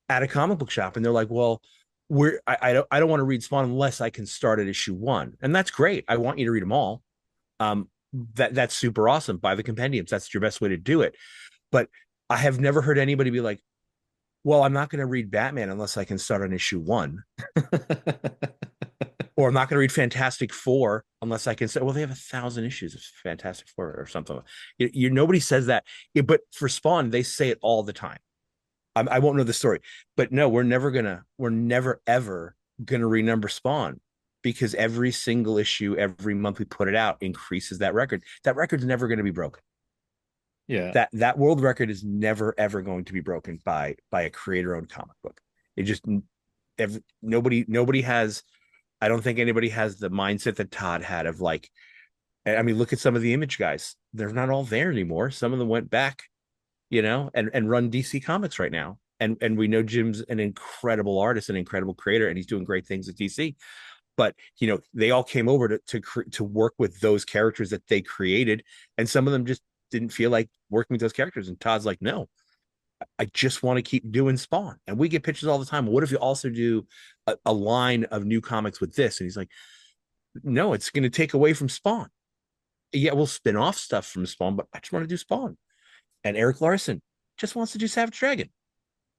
at a comic book shop, and they're like, "Well, I don't want to read Spawn unless I can start at issue one," and that's great. I want you to read them all. Um, that's super awesome. Buy the compendiums. That's your best way to do it. But I have never heard anybody be like, "Well, I'm not going to read Batman unless I can start on issue one." Or I'm not going to read Fantastic Four unless I can say, well, they have 1,000 issues of Fantastic Four or something. Nobody says that, but for Spawn, they say it all the time. I won't know the story, but no, we're never ever gonna renumber Spawn because every single issue, every month we put it out increases that record. That record's never going to be broken. Yeah. That world record is never ever going to be broken by a creator owned comic book. It just nobody has. I don't think anybody has the mindset that Todd had of like, I mean, look at some of the Image guys. They're not all there anymore. Some of them went back, and run DC Comics right now. And we know Jim's an incredible artist, an incredible creator, and he's doing great things at DC. But they all came over to work with those characters that they created, and some of them just didn't feel like working with those characters. And Todd's like, no, I just want to keep doing Spawn. And we get pitches all the time. What if you also do a line of new comics with this? And he's like, no, it's going to take away from Spawn. Yeah, we'll spin off stuff from Spawn, but I just want to do Spawn. And Eric Larson just wants to do Savage Dragon.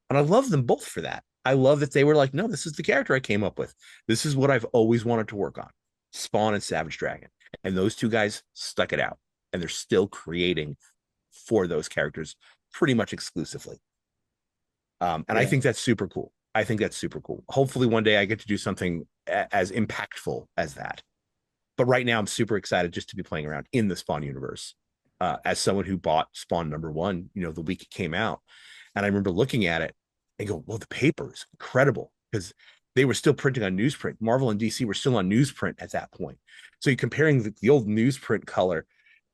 And I love them both for that. I love that they were like, no, this is the character I came up with. This is what I've always wanted to work on. Spawn and Savage Dragon. And those two guys stuck it out. And they're still creating for those characters pretty much exclusively. And I Yeah. think that's super cool. I think that's super cool. Hopefully one day I get to do something as impactful as that. But right now, I'm super excited just to be playing around in the Spawn universe. As someone who bought Spawn #1, the week it came out, and I remember looking at it and go, "Well, the paper is incredible," because they were still printing on newsprint. Marvel and DC were still on newsprint at that point. So you're comparing the old newsprint color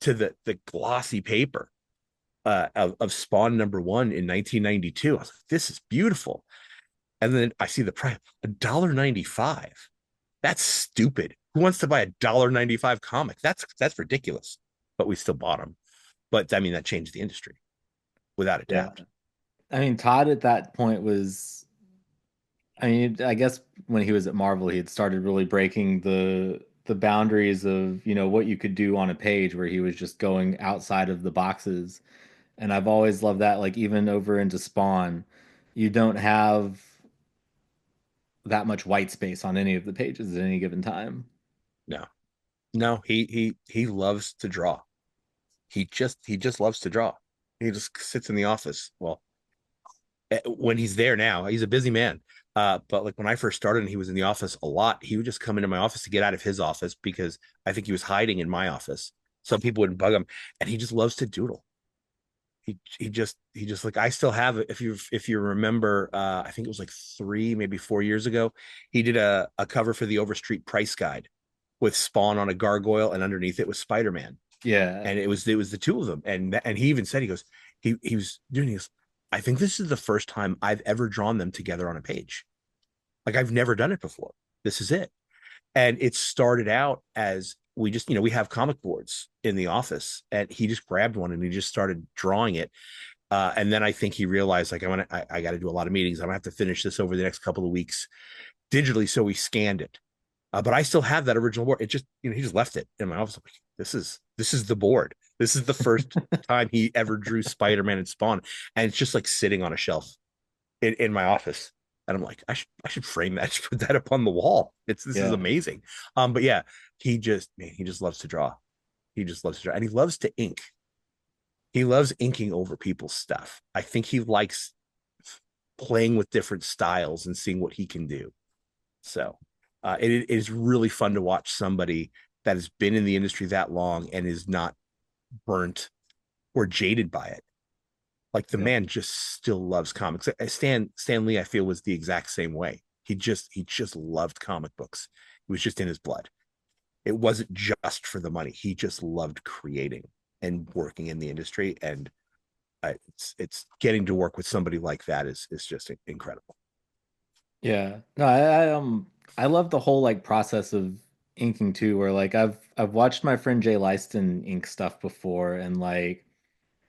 to the glossy paper of Spawn #1 in 1992. I was like, "This is beautiful." And then I see the price, $1.95. That's stupid. Who wants to buy $1.95 comic? That's ridiculous. But we still bought them. But I mean, that changed the industry without a Yeah. doubt. I mean, Todd at that point was, I mean, I guess when he was at Marvel, he had started really breaking the boundaries of, what you could do on a page where he was just going outside of the boxes. And I've always loved that. Like even over into Spawn, you don't have that much white space on any of the pages at any given time. No, no, he loves to draw. He just loves to draw. He just sits in the office. Well, when he's there now, he's a busy man. But like when I first started and he was in the office a lot, he would just come into my office to get out of his office because I think he was hiding in my office. Some people wouldn't bug him, and he just loves to doodle. He just like I still have it. If you remember, I think it was like 3 maybe 4 years ago, he did a cover for the Overstreet Price Guide with Spawn on a gargoyle, and underneath it was Spider-Man, Yeah. and it was the two of them, and he even said he was doing this. I think this is the first time I've ever drawn them together on a page. Like I've never done it before. This is it. And it started out as we just, we have comic boards in the office, and he just grabbed one and he just started drawing it. And then I think he realized like I got to do a lot of meetings. I'm gonna have to finish this over the next couple of weeks digitally. So we scanned it. But I still have that original board. It just, he just left it in my office. I'm like, this is the board. This is the first time he ever drew Spider-Man and Spawn, and it's just like sitting on a shelf in my office. And I'm like, I should frame that, I should put that up on the wall. This is Yeah. amazing. But yeah, he just loves to draw. He just loves to draw, and he loves to ink. He loves inking over people's stuff. I think he likes playing with different styles and seeing what he can do. So it is really fun to watch somebody that has been in the industry that long and is not burnt or jaded by it. Like the Yeah. man just still loves comics. Stan Lee, I feel, was the exact same way. He just loved comic books. It was just in his blood. It wasn't just for the money. He just loved creating and working in the industry. And it's getting to work with somebody like that is just incredible. Yeah. No, I love the whole like process of inking too, where like I've watched my friend Jay Leiston ink stuff before, and like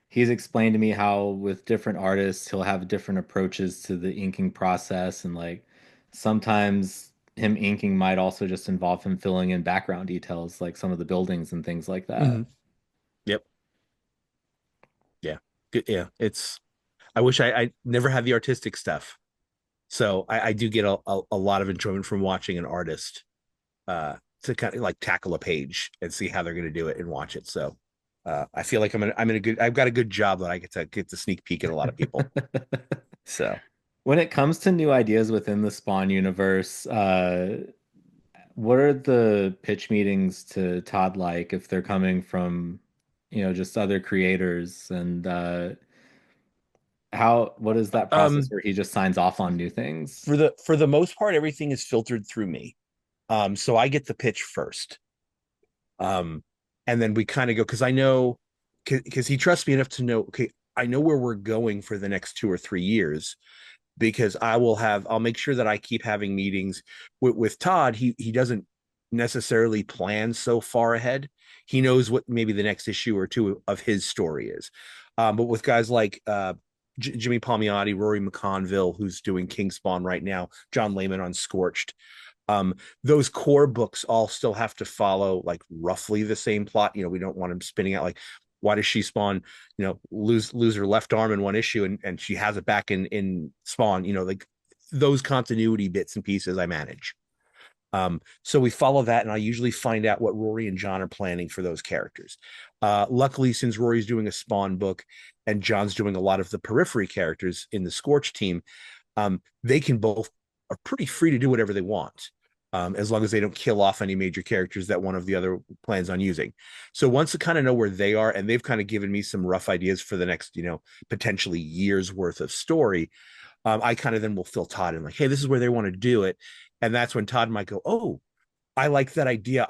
he's explained to me how with different artists he'll have different approaches to the inking process, and like sometimes him inking might also just involve him filling in background details like some of the buildings and things like that. Mm-hmm. Yep. Yeah. Good. Yeah. I wish I never had the artistic stuff. So I do get a lot of enjoyment from watching an artist to kind of like tackle a page and see how they're going to do it and watch it. So I feel like I've got a good job that I get to sneak peek at a lot of people. So When it comes to new ideas within the Spawn universe, what are the pitch meetings to Todd like if they're coming from, just other creators, and what is that process um, where he just signs off on new things? for the most part, everything is filtered through me. So I get the pitch first. Um, and then we kind of go because I know because he trusts me enough to know, okay, I know where we're going for the next 2 or 3 years because I'll make sure that I keep having meetings with Todd. He doesn't necessarily plan so far ahead. He knows what maybe the next issue or two of his story is. But with guys like Jimmy Palmiotti, Rory McConville, who's doing King Spawn right now, John Layman on Scorched, um, those core books all still have to follow like roughly the same plot. We don't want them spinning out like, why does she Spawn, lose her left arm in one issue and she has it back in Spawn, like those continuity bits and pieces I manage. So we follow that, and I usually find out what Rory and John are planning for those characters. Luckily, since Rory's doing a Spawn book and John's doing a lot of the periphery characters in the Scorch team, they can both are pretty free to do whatever they want. as long as they don't kill off any major characters that one of the other plans on using. So once I kind of know where they are, and they've kind of given me some rough ideas for the next, potentially years worth of story, I kind of then will fill Todd in like, hey, this is where they want to do it. And that's when Todd might go, oh, I like that idea.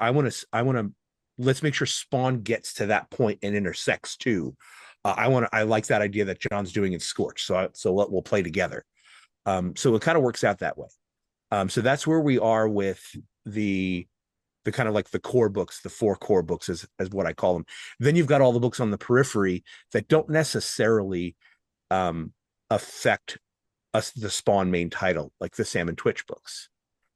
Let's make sure Spawn gets to that point and intersects too. I like that idea that John's doing in Scorch. So we'll play together. So it kind of works out that way. So that's where we are with the kind of like the core books, the 4 core books as what I call them. Then you've got all the books on the periphery that don't necessarily affect the Spawn main title, like the Sam and Twitch books.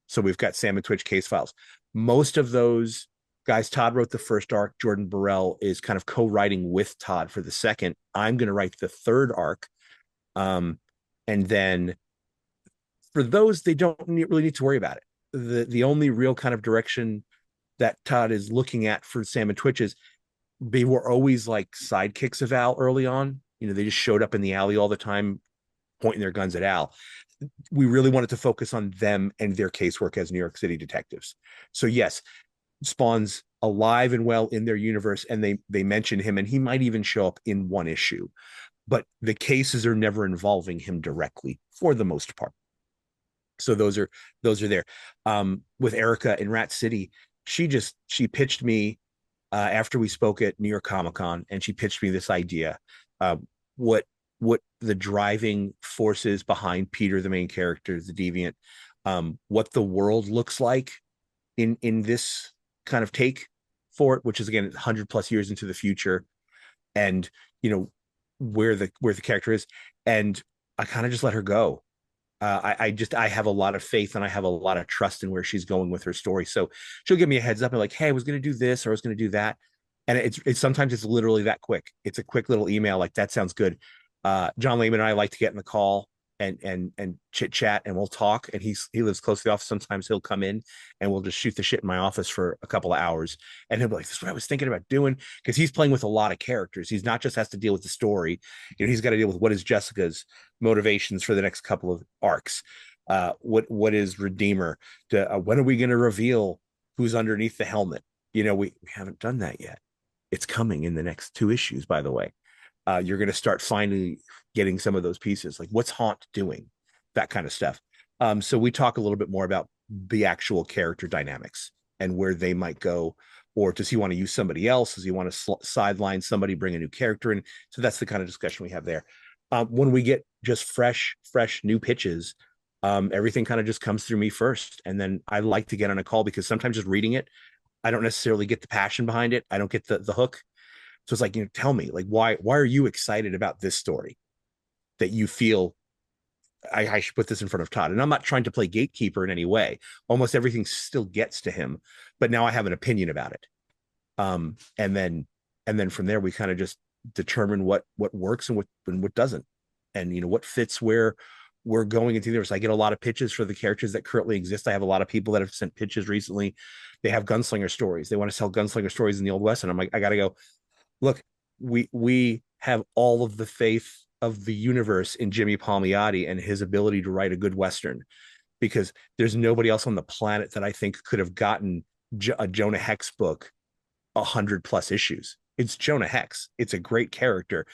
So we've got Sam and Twitch case files. Most of those guys, Todd wrote the first arc. Jordan Burrell is kind of co-writing with Todd for the second. I'm going to write the third arc. And then for those, they don't really need to worry about it. The only real kind of direction that Todd is looking at for Sam and Twitch is they were always like sidekicks of Al early on. They just showed up in the alley all the time, pointing their guns at Al. We really wanted to focus on them and their casework as New York City detectives. So yes, Spawn's alive and well in their universe, and they mention him, and he might even show up in one issue, but the cases are never involving him directly for the most part. So those are there. With Erica in Rat City, she pitched me after we spoke at New York Comic Con, and she pitched me this idea. What the driving forces behind Peter, the main character, the deviant, what the world looks like in this kind of take for it, which is again 100 plus years into the future, and where the character is. And I kind of just let her go. I have a lot of faith and I have a lot of trust in where she's going with her story. So she'll give me a heads up and like, hey, I was going to do this or I was going to do that. And it's sometimes it's literally that quick. It's a quick little email like, that sounds good. John Lehman and I like to get in the call and chit chat, and we'll talk. And he lives close to the office. Sometimes he'll come in and we'll just shoot the shit in my office for a couple of hours. And he'll be like, this is what I was thinking about doing. Because he's playing with a lot of characters. He's not just has to deal with the story. He's got to deal with what is Jessica's motivations for the next couple of arcs. What is Redeemer? When are we going to reveal who's underneath the helmet? We haven't done that yet. It's coming in the next 2 issues, by the way. You're going to start finally getting some of those pieces, like what's Haunt doing, that kind of stuff. So we talk a little bit more about the actual character dynamics and where they might go, or does he want to use somebody else? Does he want to sideline somebody, bring a new character in? So that's the kind of discussion we have there. When we get just fresh new pitches, everything kind of just comes through me first. And then I like to get on a call because sometimes just reading it, I don't necessarily get the passion behind it. I don't get the hook. So it's like, tell me, like, why are you excited about this story that you feel I should put this in front of Todd? And I'm not trying to play gatekeeper in any way. Almost everything still gets to him, but now I have an opinion about it. And then from there, we kind of just determine what works and what doesn't, and what fits where we're going into there. So I get a lot of pitches for the characters that currently exist. I have a lot of people that have sent pitches recently. They have gunslinger stories. They want to sell gunslinger stories in the Old West. And I'm like, I got to go, look, we have all of the faith of the universe in Jimmy Palmiotti and his ability to write a good Western, because there's nobody else on the planet that I think could have gotten a Jonah Hex book 100 plus issues. It's Jonah Hex. It's a great character,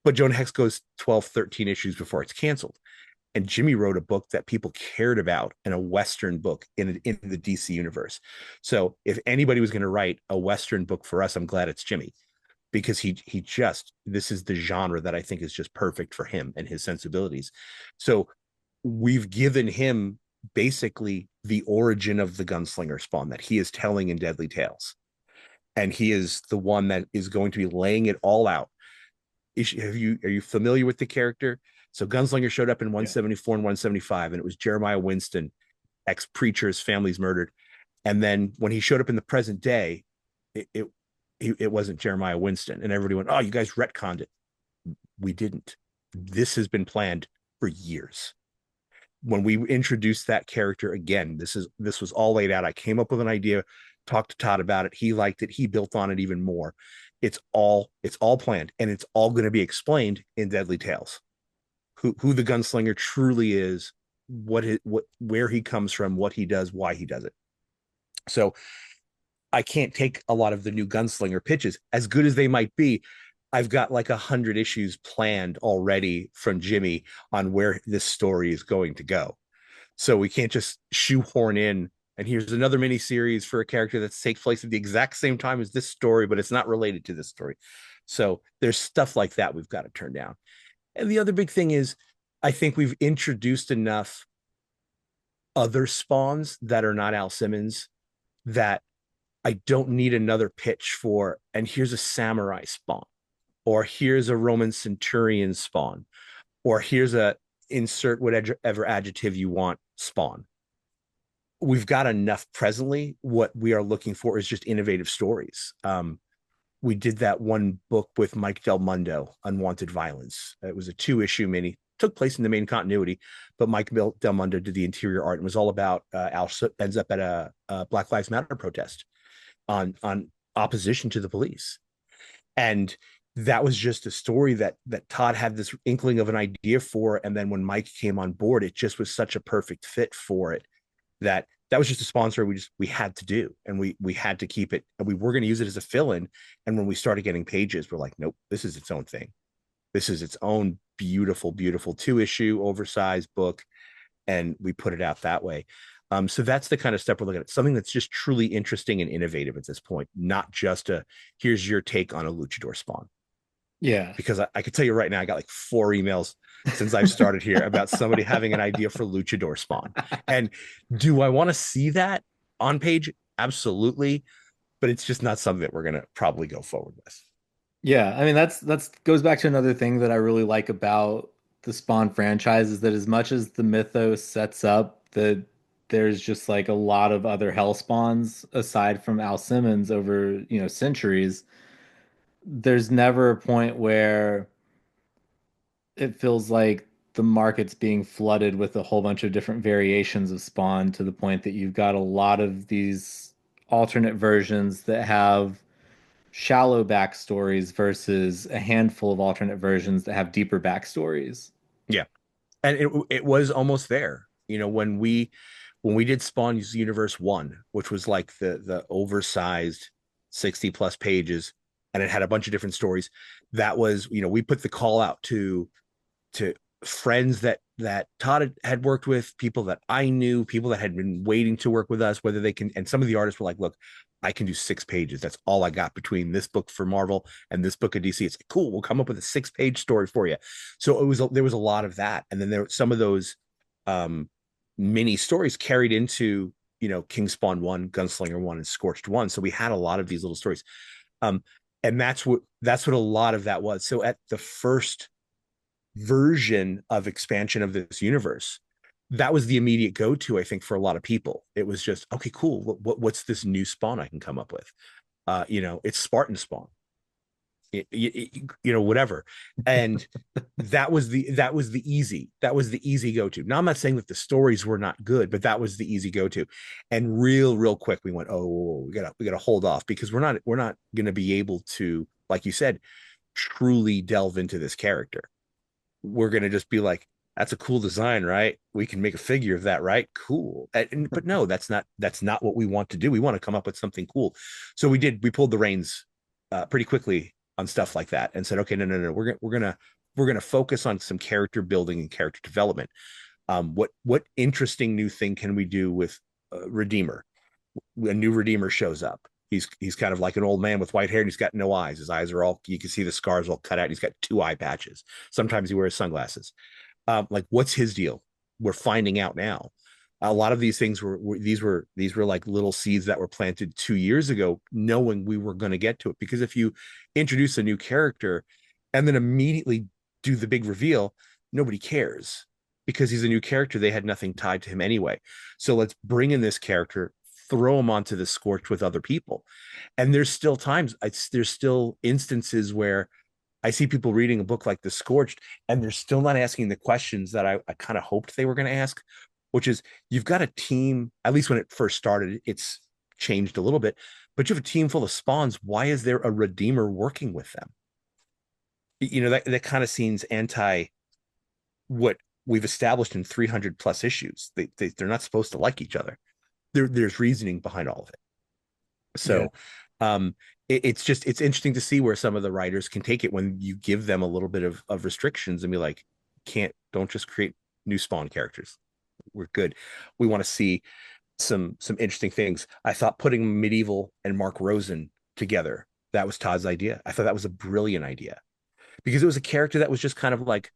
but Jonah Hex goes 12, 13 issues before it's canceled. And Jimmy wrote a book that people cared about, and a Western book in the DC universe. So if anybody was going to write a Western book for us, I'm glad it's Jimmy, because this is the genre that I think is just perfect for him and his sensibilities. So we've given him basically the origin of the gunslinger Spawn that he is telling in Deadly Tales. And he is the one that is going to be laying it all out. Are you familiar with the character? So Gunslinger showed up in 174 and 175, and it was Jeremiah Winston, ex-preacher's family's murdered. And then when he showed up in the present day, it wasn't Jeremiah Winston. And everybody went, oh, you guys retconned it. We didn't. This has been planned for years. When we introduced that character again, this was all laid out. I came up with an idea, talked to Todd about it. He liked it. He built on it even more. It's all planned, and it's all going to be explained in Deadly Tales. Who the gunslinger truly is, where he comes from, what he does, why he does it. So I can't take a lot of the new gunslinger pitches, as good as they might be. I've got like 100 issues planned already from Jimmy on where this story is going to go. So we can't just shoehorn in and here's another mini series for a character that takes place at the exact same time as this story, but it's not related to this story. So there's stuff like that we've got to turn down. And the other big thing is, I think we've introduced enough other spawns that are not Al Simmons that I don't need another pitch for, and here's a samurai spawn, or here's a Roman centurion spawn, or here's a insert whatever adjective you want spawn. We've got enough presently. What we are looking for is just innovative stories. We did that one book with Mike Del Mundo, Unwanted Violence. It was a 2-issue mini, took place in the main continuity, but Mike Del Mundo did the interior art and was all about Al ends up at a Black Lives Matter protest on opposition to the police. And that was just a story that Todd had this inkling of an idea for. And then when Mike came on board, it just was such a perfect fit for it that was just a sponsor we had to do, and we had to keep it, and we were going to use it as a fill-in. And when we started getting pages, we're like, nope, this is its own thing. This is its own beautiful 2-issue oversized book, and we put it out that way. So that's the kind of stuff we're looking at, something that's just truly interesting and innovative at this point, not just a here's your take on a luchador spawn. Yeah. Because I could tell you right now, I got like 4 emails since I've started here about somebody having an idea for luchador spawn. And do I want to see that on page? Absolutely. But it's just not something that we're going to probably go forward with. Yeah, I mean that's goes back to another thing that I really like about the Spawn franchise is that as much as the mythos sets up that there's just like a lot of other hell spawns aside from Al Simmons over, centuries, there's never a point where it feels like the market's being flooded with a whole bunch of different variations of Spawn to the point that you've got a lot of these alternate versions that have shallow backstories versus a handful of alternate versions that have deeper backstories. Yeah. And it was almost there. When we did Spawn's Universe 1, which was like the oversized 60 plus pages, and it had a bunch of different stories, that was, we put the call out to friends that Todd had worked with, people that I knew, people that had been waiting to work with us, whether they can. And some of the artists were like, look, I can do 6 pages. That's all I got between this book for Marvel and this book of DC. It's like, cool. We'll come up with a 6-page story for you. So there was a lot of that. And then some of those mini stories carried into, King Spawn 1, Gunslinger 1, and Scorched 1. So we had a lot of these little stories. And that's what a lot of that was. So at the first version of expansion of this universe, that was the immediate go-to, I think, for a lot of people. It was just, okay, cool. What's this new spawn I can come up with? It's Spartan Spawn, whatever. And that was the easy go-to. Now, I'm not saying that the stories were not good, but that was the easy go-to. And real quick, we went, oh, we gotta hold off, because we're not going to be able to, like you said, truly delve into this character. We're going to just be like, that's a cool design, right? We can make a figure of that, right? Cool. But no, that's not what we want to do. We want to come up with something cool. So we pulled the reins pretty quickly on stuff like that and said, okay, no. We're going to focus on some character building and character development. What interesting new thing can we do with Redeemer? A new Redeemer shows up. He's kind of like an old man with white hair, and he's got no eyes. His eyes are all, you can see the scars all cut out. He's got 2 eye patches. Sometimes he wears sunglasses. Like, what's his deal? We're finding out now. A lot of these things were like little seeds that were planted 2 years ago, knowing we were going to get to it. Because if you introduce a new character and then immediately do the big reveal, nobody cares, because he's a new character. They had nothing tied to him anyway. So let's bring in this character, throw him onto the Scorched with other people. And there's still instances where I see people reading a book like The Scorched, and they're still not asking the questions that I kind of hoped they were going to ask, which is, you've got a team, at least when it first started, it's changed a little bit, but you have a team full of spawns. Why is there a Redeemer working with them? That kind of seems anti what we've established in 300 plus issues they're not supposed to like each other. There's reasoning behind all of it. Yeah. So um it's interesting to see where some of the writers can take it when you give them a little bit of restrictions and be like, don't just create new Spawn characters. We're good. We want to see some interesting things. I thought putting Medieval and Mark Rosen together, that was Todd's idea. I thought that was a brilliant idea because it was a character that was just kind of like,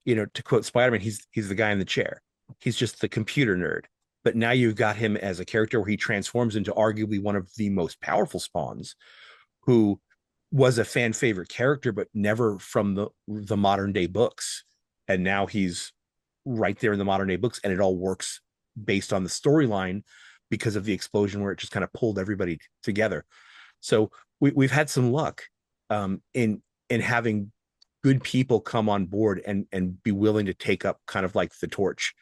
to quote Spider-Man, he's the guy in the chair. He's just the computer nerd. But now you've got him as a character where he transforms into arguably one of the most powerful Spawns, who was a fan favorite character, but never from the modern day books. And now he's right there in the modern day books, and it all works based on the storyline because of the explosion where it just kind of pulled everybody together. So we've had some luck in having good people come on board and be willing to take up kind of like the torch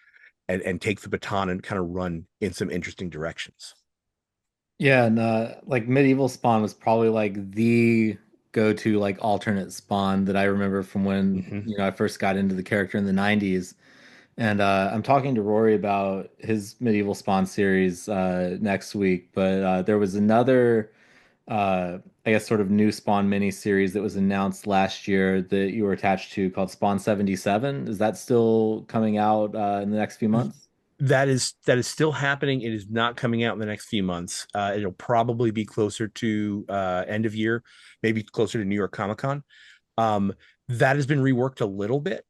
and take the baton and kind of run in some interesting directions. Yeah, and like Medieval Spawn was probably like the go-to like alternate Spawn that I remember from when, Mm-hmm. I first got into the character in the 90s. And I'm talking to Rory about his Medieval Spawn series next week, but there was another I guess sort of new Spawn mini series that was announced last year that you were attached to called Spawn 77. Is that still coming out in the next few months? That is still happening. It is not coming out in the next few months. It'll probably be closer to end of year, maybe closer to New York Comic Con. Um, that has been reworked a little bit,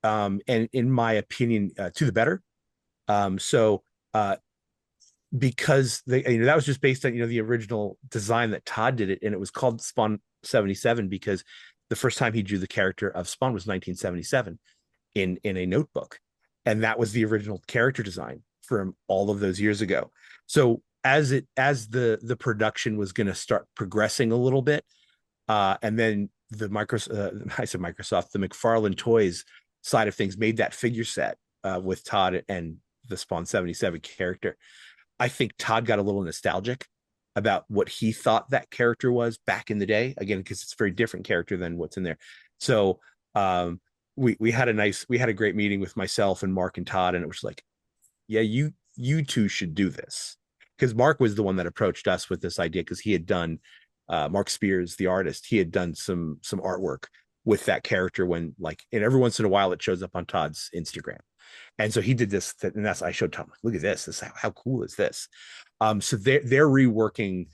and in my opinion, to the better. So because that was just based on the original design that Todd did it, and it was called Spawn 77 because the first time he drew the character of Spawn was 1977 in a notebook, and that was the original character design from all of those years ago. So as the production was going to start progressing a little bit, and then the Microsoft, the McFarlane Toys side of things made that figure set with Todd and the Spawn 77 character. I think Todd got a little nostalgic about what he thought that character was back in the day. Again, because it's a very different character than what's in there. So we had a great meeting with myself and Mark and Todd, and it was like, yeah, you two should do this, because Mark was the one that approached us with this idea because he had done Mark Spears, the artist, he had done some artwork with that character when, like, and every once in a while it shows up on Todd's Instagram. And so he did this, and that's I showed Tom, look at this. How cool is this? So they're reworking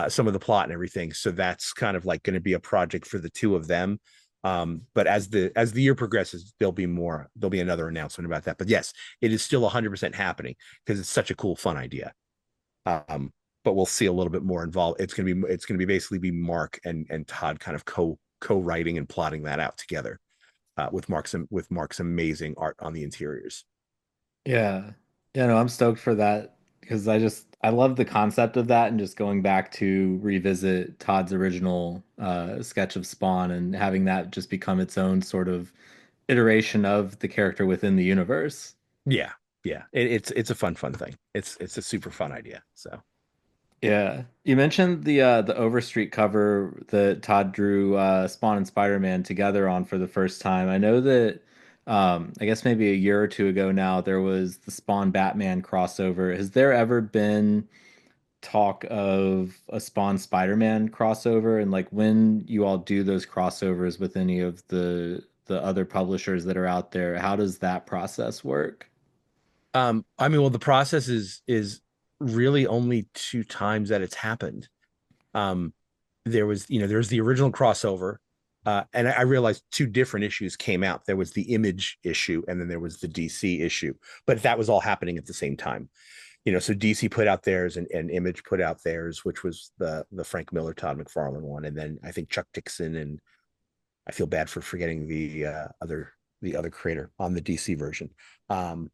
some of the plot and everything. So that's kind of like going to be a project for the two of them. But as the year progresses, there'll be another announcement about that. But yes, it is still 100% happening because it's such a cool, fun idea. But we'll see a little bit more involved. It's going to be basically be Mark and Todd kind of co-writing and plotting that out together. With Mark's amazing art on the interiors. Yeah. Yeah, no, I'm stoked for that because I love the concept of that and just going back to revisit Todd's original sketch of Spawn and having that just become its own sort of iteration of the character within the universe. Yeah, yeah, it's a fun thing. It's a super fun idea. So Yeah. You mentioned the Overstreet cover that Todd drew Spawn and Spider-Man together on for the first time. I know that I guess maybe a year or two ago now there was the Spawn Batman crossover. Has there ever been talk of a Spawn Spider-Man crossover? And like when you all do those crossovers with any of the other publishers that are out there, how does that process work? I mean, well, the process is really only two times that it's happened. Um, there's the original crossover, and I realized two different issues came out. There was the Image issue, and then there was the DC issue, but that was all happening at the same time. So DC put out theirs, and Image put out theirs, which was the Frank Miller, Todd McFarlane one, and then I think Chuck Dixon, and I feel bad for forgetting the other creator on the DC version. Um,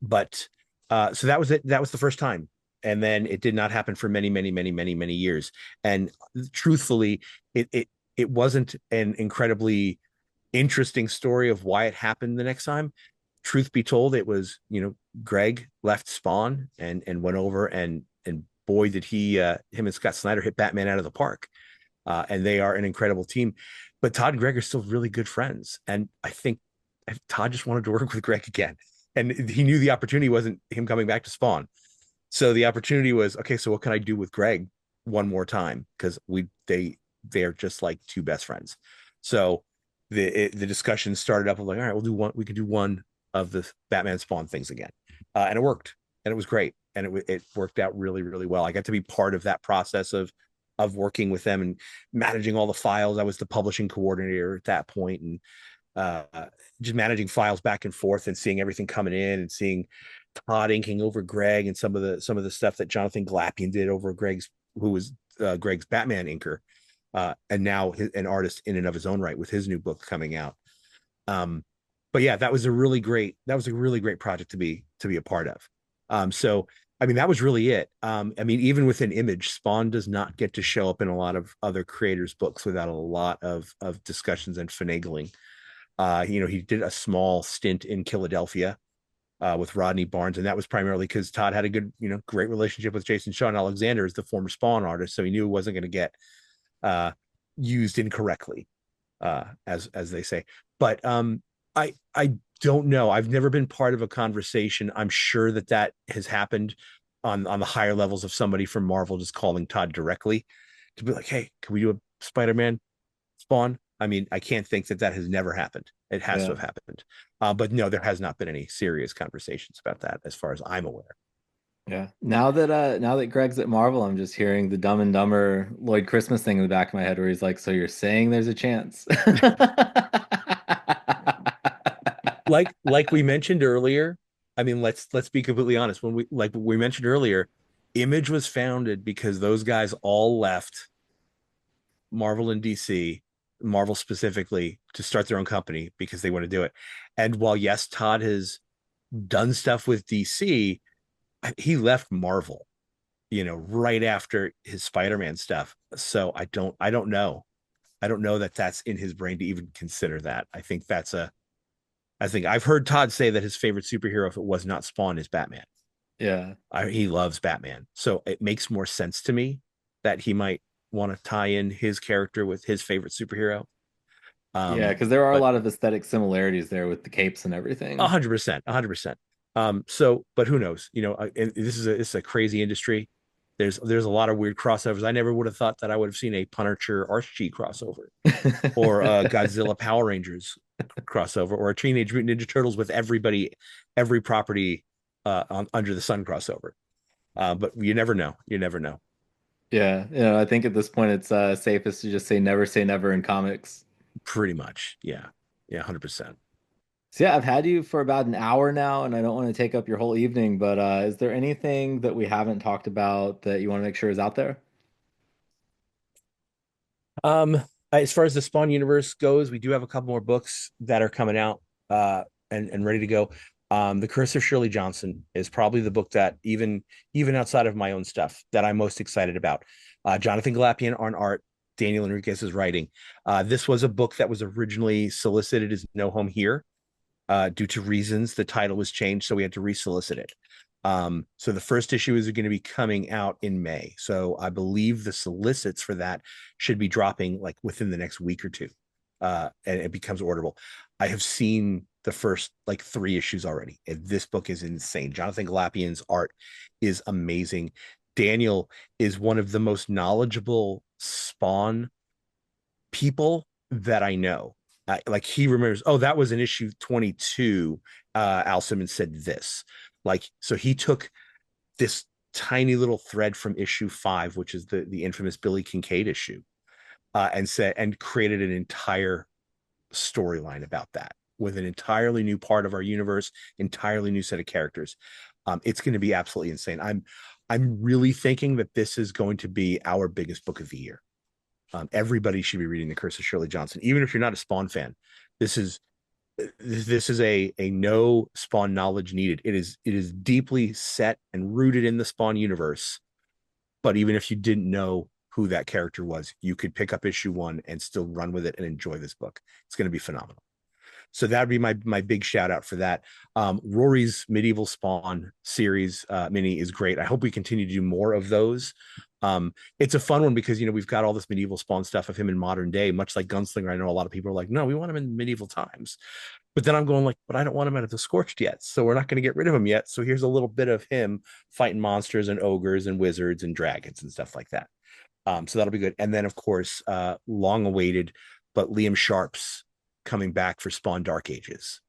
but so that was it. That was the first time, and then it did not happen for many, many, many, many, many years. And truthfully, it wasn't an incredibly interesting story of why it happened the next time. Truth be told, it was, Greg left Spawn and went over, and boy did him and Scott Snyder hit Batman out of the park. And they are an incredible team. But Todd and Greg are still really good friends, and I think Todd just wanted to work with Greg again, and he knew the opportunity wasn't him coming back to Spawn. So the opportunity was, okay, so what can I do with Greg one more time? Because they're just like two best friends. So the discussion started up of like, all right, we'll do one. We can do one of the Batman Spawn things again, and it worked, and it was great, and it worked out really really well. I got to be part of that process of working with them and managing all the files. I was the publishing coordinator at that point, and just managing files back and forth and seeing everything coming in and seeing Todd inking over Greg and some of the stuff that Jonathan Glapion did over who was Greg's Batman inker, and now an artist in and of his own right with his new book coming out. But yeah, that was a really great project to be a part of. So I mean, that was really it. I mean, even within Image, Spawn does not get to show up in a lot of other creators' books without a lot of discussions and finagling. He did a small stint in Philadelphia with Rodney Barnes, and that was primarily because Todd had a good, great relationship with Jason Shawn Alexander as the former Spawn artist, so he knew it wasn't going to get used incorrectly, as they say. But I don't know. I've never been part of a conversation. I'm sure that has happened on the higher levels of somebody from Marvel just calling Todd directly to be like, hey, can we do a Spider-Man Spawn? I mean, I can't think that has never happened. It has to Yeah. have happened. But no, there has not been any serious conversations about that as far as I'm aware. Yeah. Now that Greg's at Marvel, I'm just hearing the Dumb and Dumber Lloyd Christmas thing in the back of my head where he's like, "So you're saying there's a chance?" Like we mentioned earlier, I mean, let's be completely honest. When we mentioned earlier, Image was founded because those guys all left Marvel and DC, Marvel specifically, to start their own company because they want to do it. And while yes, Todd has done stuff with DC, he left Marvel, right after his Spider-Man stuff. So I don't know. I don't know that that's in his brain to even consider that. I think I've heard Todd say that his favorite superhero, if it was not Spawn, is Batman. Yeah. He loves Batman. So it makes more sense to me that he might want to tie in his character with his favorite superhero. Yeah, Um, because there are a but lot of aesthetic similarities there with the capes and a everything. 100%, 100%. So, but who knows? This is a crazy industry. There's a lot of weird crossovers. I never would have thought that I would have seen a Punisher Archie crossover, or a Godzilla Power Rangers crossover, or a Teenage Mutant Ninja Turtles with every property under the sun crossover. But you never know. You never know. Yeah, I think at this point it's safest to just say never in comics. Pretty much. Yeah. Yeah. 100%. So yeah, I've had you for about an hour now, and I don't want to take up your whole evening, but is there anything that we haven't talked about that you want to make sure is out there? Um, as far as the Spawn universe goes, we do have a couple more books that are coming out and ready to go. The Curse of Shirley Johnson is probably the book that even outside of my own stuff that I'm most excited about. Jonathan Glapion on art, Daniel Enriquez is writing. This was a book that was originally solicited as No Home Here. Due to reasons, the title was changed, so we had to resolicit it. So the first issue is going to be coming out in May. So I believe the solicits for that should be dropping like within the next week or two, and it becomes orderable. I have seen the first like 3 issues already, and this book is insane. Jonathan Galapion's art is amazing. Daniel is one of the most knowledgeable Spawn people that I know. Like he remembers, oh, that was in issue 22. Al Simmons said this. Like, so he took this tiny little thread from issue 5, which is the infamous Billy Kincaid issue, and created an entire storyline about that with an entirely new part of our universe, entirely new set of characters. It's going to be absolutely insane. I'm really thinking that this is going to be our biggest book of the year. Everybody should be reading The Curse of Shirley Johnson, even if you're not a Spawn fan. This is a no Spawn knowledge needed. It is deeply set and rooted in the Spawn universe. But even if you didn't know who that character was, you could pick up issue 1 and still run with it and enjoy this book. It's going to be phenomenal. So that'd be my big shout out for that. Rory's Medieval Spawn series mini is great. I hope we continue to do more of those. It's a fun one because we've got all this medieval Spawn stuff of him in modern day, much like Gunslinger. I know a lot of people are like, no, we want him in medieval times. But then I'm going like, but I don't want him out of the Scorched yet. So we're not going to get rid of him yet. So here's a little bit of him fighting monsters and ogres and wizards and dragons and stuff like that. So that'll be good. And then, of course, long awaited, but Liam Sharp's coming back for Spawn Dark Ages.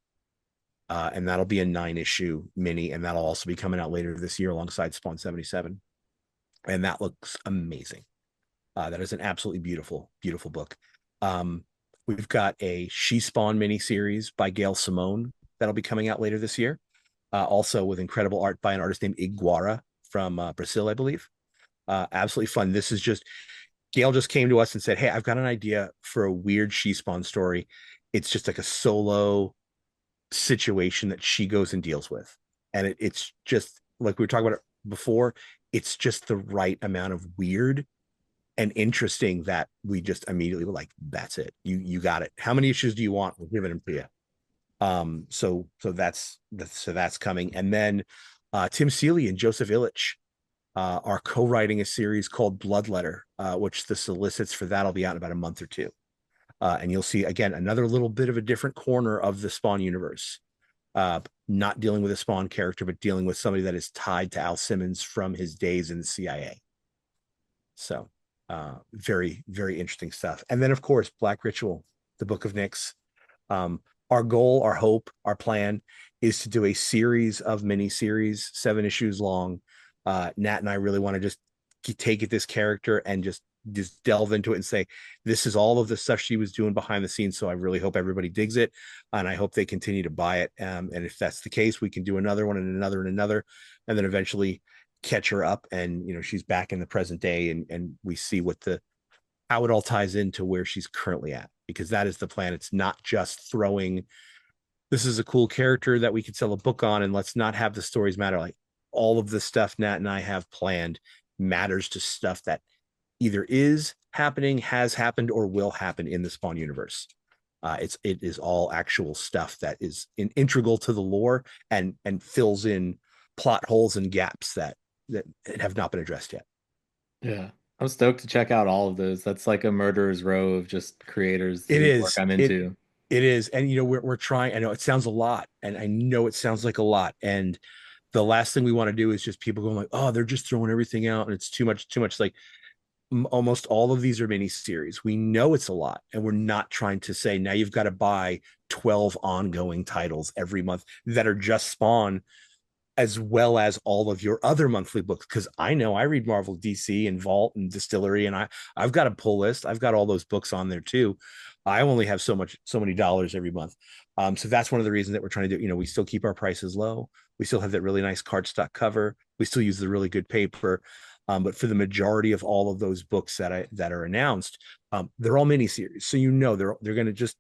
And that'll be a 9-issue mini. And that'll also be coming out later this year alongside Spawn 77. And that looks amazing. That is an absolutely beautiful, beautiful book. We've got a She Spawn miniseries by Gail Simone that'll be coming out later this year. Also with incredible art by an artist named Iguara from Brazil, I believe. Absolutely fun. This is just Gail just came to us and said, "Hey, I've got an idea for a weird She Spawn story. It's just like a solo situation that she goes and deals with, and it's just like we were talking about it before. It's just the right amount of weird and interesting that we just immediately were like, that's it. You got it. How many issues do you want? We're giving them to you. So that's coming. And then Tim Seeley and Joseph Illich are co-writing a series called Bloodletter, which the solicits for that'll be out in about a month or two. And you'll see again another little bit of a different corner of the Spawn universe. Not dealing with a Spawn character, but dealing with somebody that is tied to Al Simmons from his days in the CIA. So very, very interesting stuff. And then, of course, Black Ritual, the Book of Nyx. Our goal, our hope, our plan is to do a series of mini-series, 7 issues long. Nat and I really want to just take at this character and just delve into it and say, this is all of the stuff she was doing behind the scenes. So I really hope everybody digs it. And I hope they continue to buy it. And if that's the case, we can do another one and another and another. And then eventually catch her up and she's back in the present day and we see how it all ties into where she's currently at, because that is the plan. It's not just throwing this is a cool character that we could sell a book on and let's not have the stories matter. Like all of the stuff Nat and I have planned matters to stuff that either is happening, has happened, or will happen in the Spawn universe. It is all actual stuff that is integral to the lore and fills in plot holes and gaps that have not been addressed yet. Yeah. I'm stoked to check out all of those. That's like a murderer's row of just creators It whose work is. I'm It into. it is. And we're trying. I know it sounds a lot, and I know it sounds like a lot. And the last thing we want to do is just people going like, oh, they're just throwing everything out and it's too much, too much. Like almost all of these are mini series. We know it's a lot, and we're not trying to say now you've got to buy 12 ongoing titles every month that are just Spawn, as well as all of your other monthly books. Because I know I read Marvel, DC, and Vault and Distillery, and I've got a pull list. I've got all those books on there too. I only have so many dollars every month. So that's one of the reasons that we're trying to do. We still keep our prices low. We still have that really nice cardstock cover. We still use the really good paper. But for the majority of all of those books that are announced, they're all miniseries. So they're going to just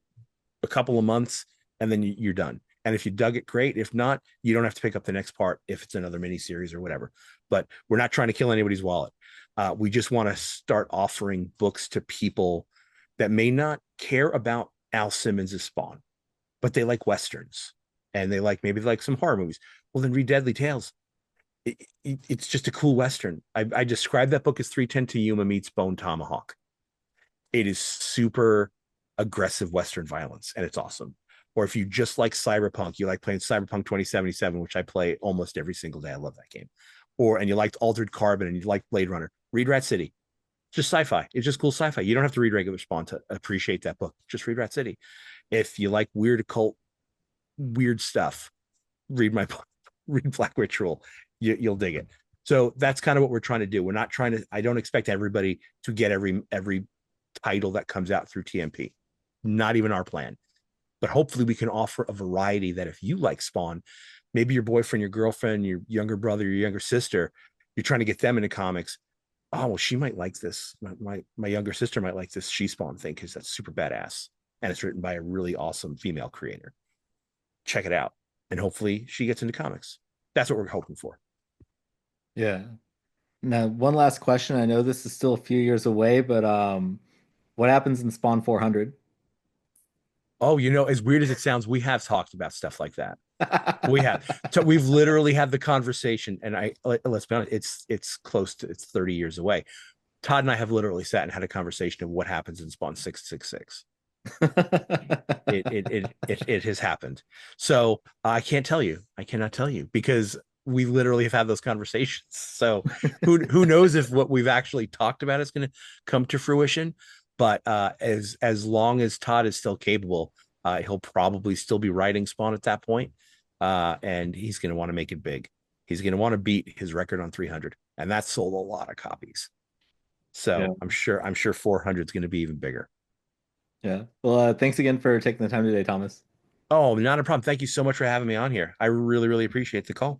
a couple of months and then you're done. And if you dug it, great. If not, you don't have to pick up the next part if it's another miniseries or whatever. But we're not trying to kill anybody's wallet. We just want to start offering books to people that may not care about Al Simmons' Spawn, but they like Westerns and maybe they like some horror movies. Well, then read Deadly Tales. It's just a cool Western. I describe that book as 310 to Yuma meets Bone Tomahawk. It is super aggressive Western violence, and it's awesome. Or if you just like cyberpunk, you like playing Cyberpunk 2077, which I play almost every single day. I love that game. And you liked Altered Carbon and you like Blade Runner, read Rat City. Just sci-fi. It's just cool sci-fi. You don't have to read regular Spawn to appreciate that book. Just read Rat City. If you like weird occult, weird stuff, read my book, read Black Ritual. You'll dig it. So that's kind of what we're trying to do. We're not trying to. I don't expect everybody to get every title that comes out through TMP. Not even our plan. But hopefully we can offer a variety that if you like Spawn, maybe your boyfriend, your girlfriend, your younger brother, your younger sister, you're trying to get them into comics. Oh, well, she might like this. My younger sister might like this She Spawn thing because that's super badass. And it's written by a really awesome female creator. Check it out. And hopefully she gets into comics. That's what we're hoping for. Yeah. Now, one last question. I know this is still a few years away, but what happens in Spawn 400? Oh, as weird as it sounds, we have talked about stuff like that. We have. So we've literally had the conversation, and let's be honest, it's 30 years away. Todd and I have literally sat and had a conversation of what happens in Spawn 666. It has happened. So I can't tell you. I cannot tell you because we literally have had those conversations. So who knows if what we've actually talked about is going to come to fruition. But as long as Todd is still capable, he'll probably still be writing Spawn at that point. And he's going to want to make it big. He's going to want to beat his record on 300, and that sold a lot of copies. Yeah. So I'm sure 400 is going to be even bigger. Yeah. Well, thanks again for taking the time today, Thomas. Oh, not a problem. Thank you so much for having me on here. I really, really appreciate the call.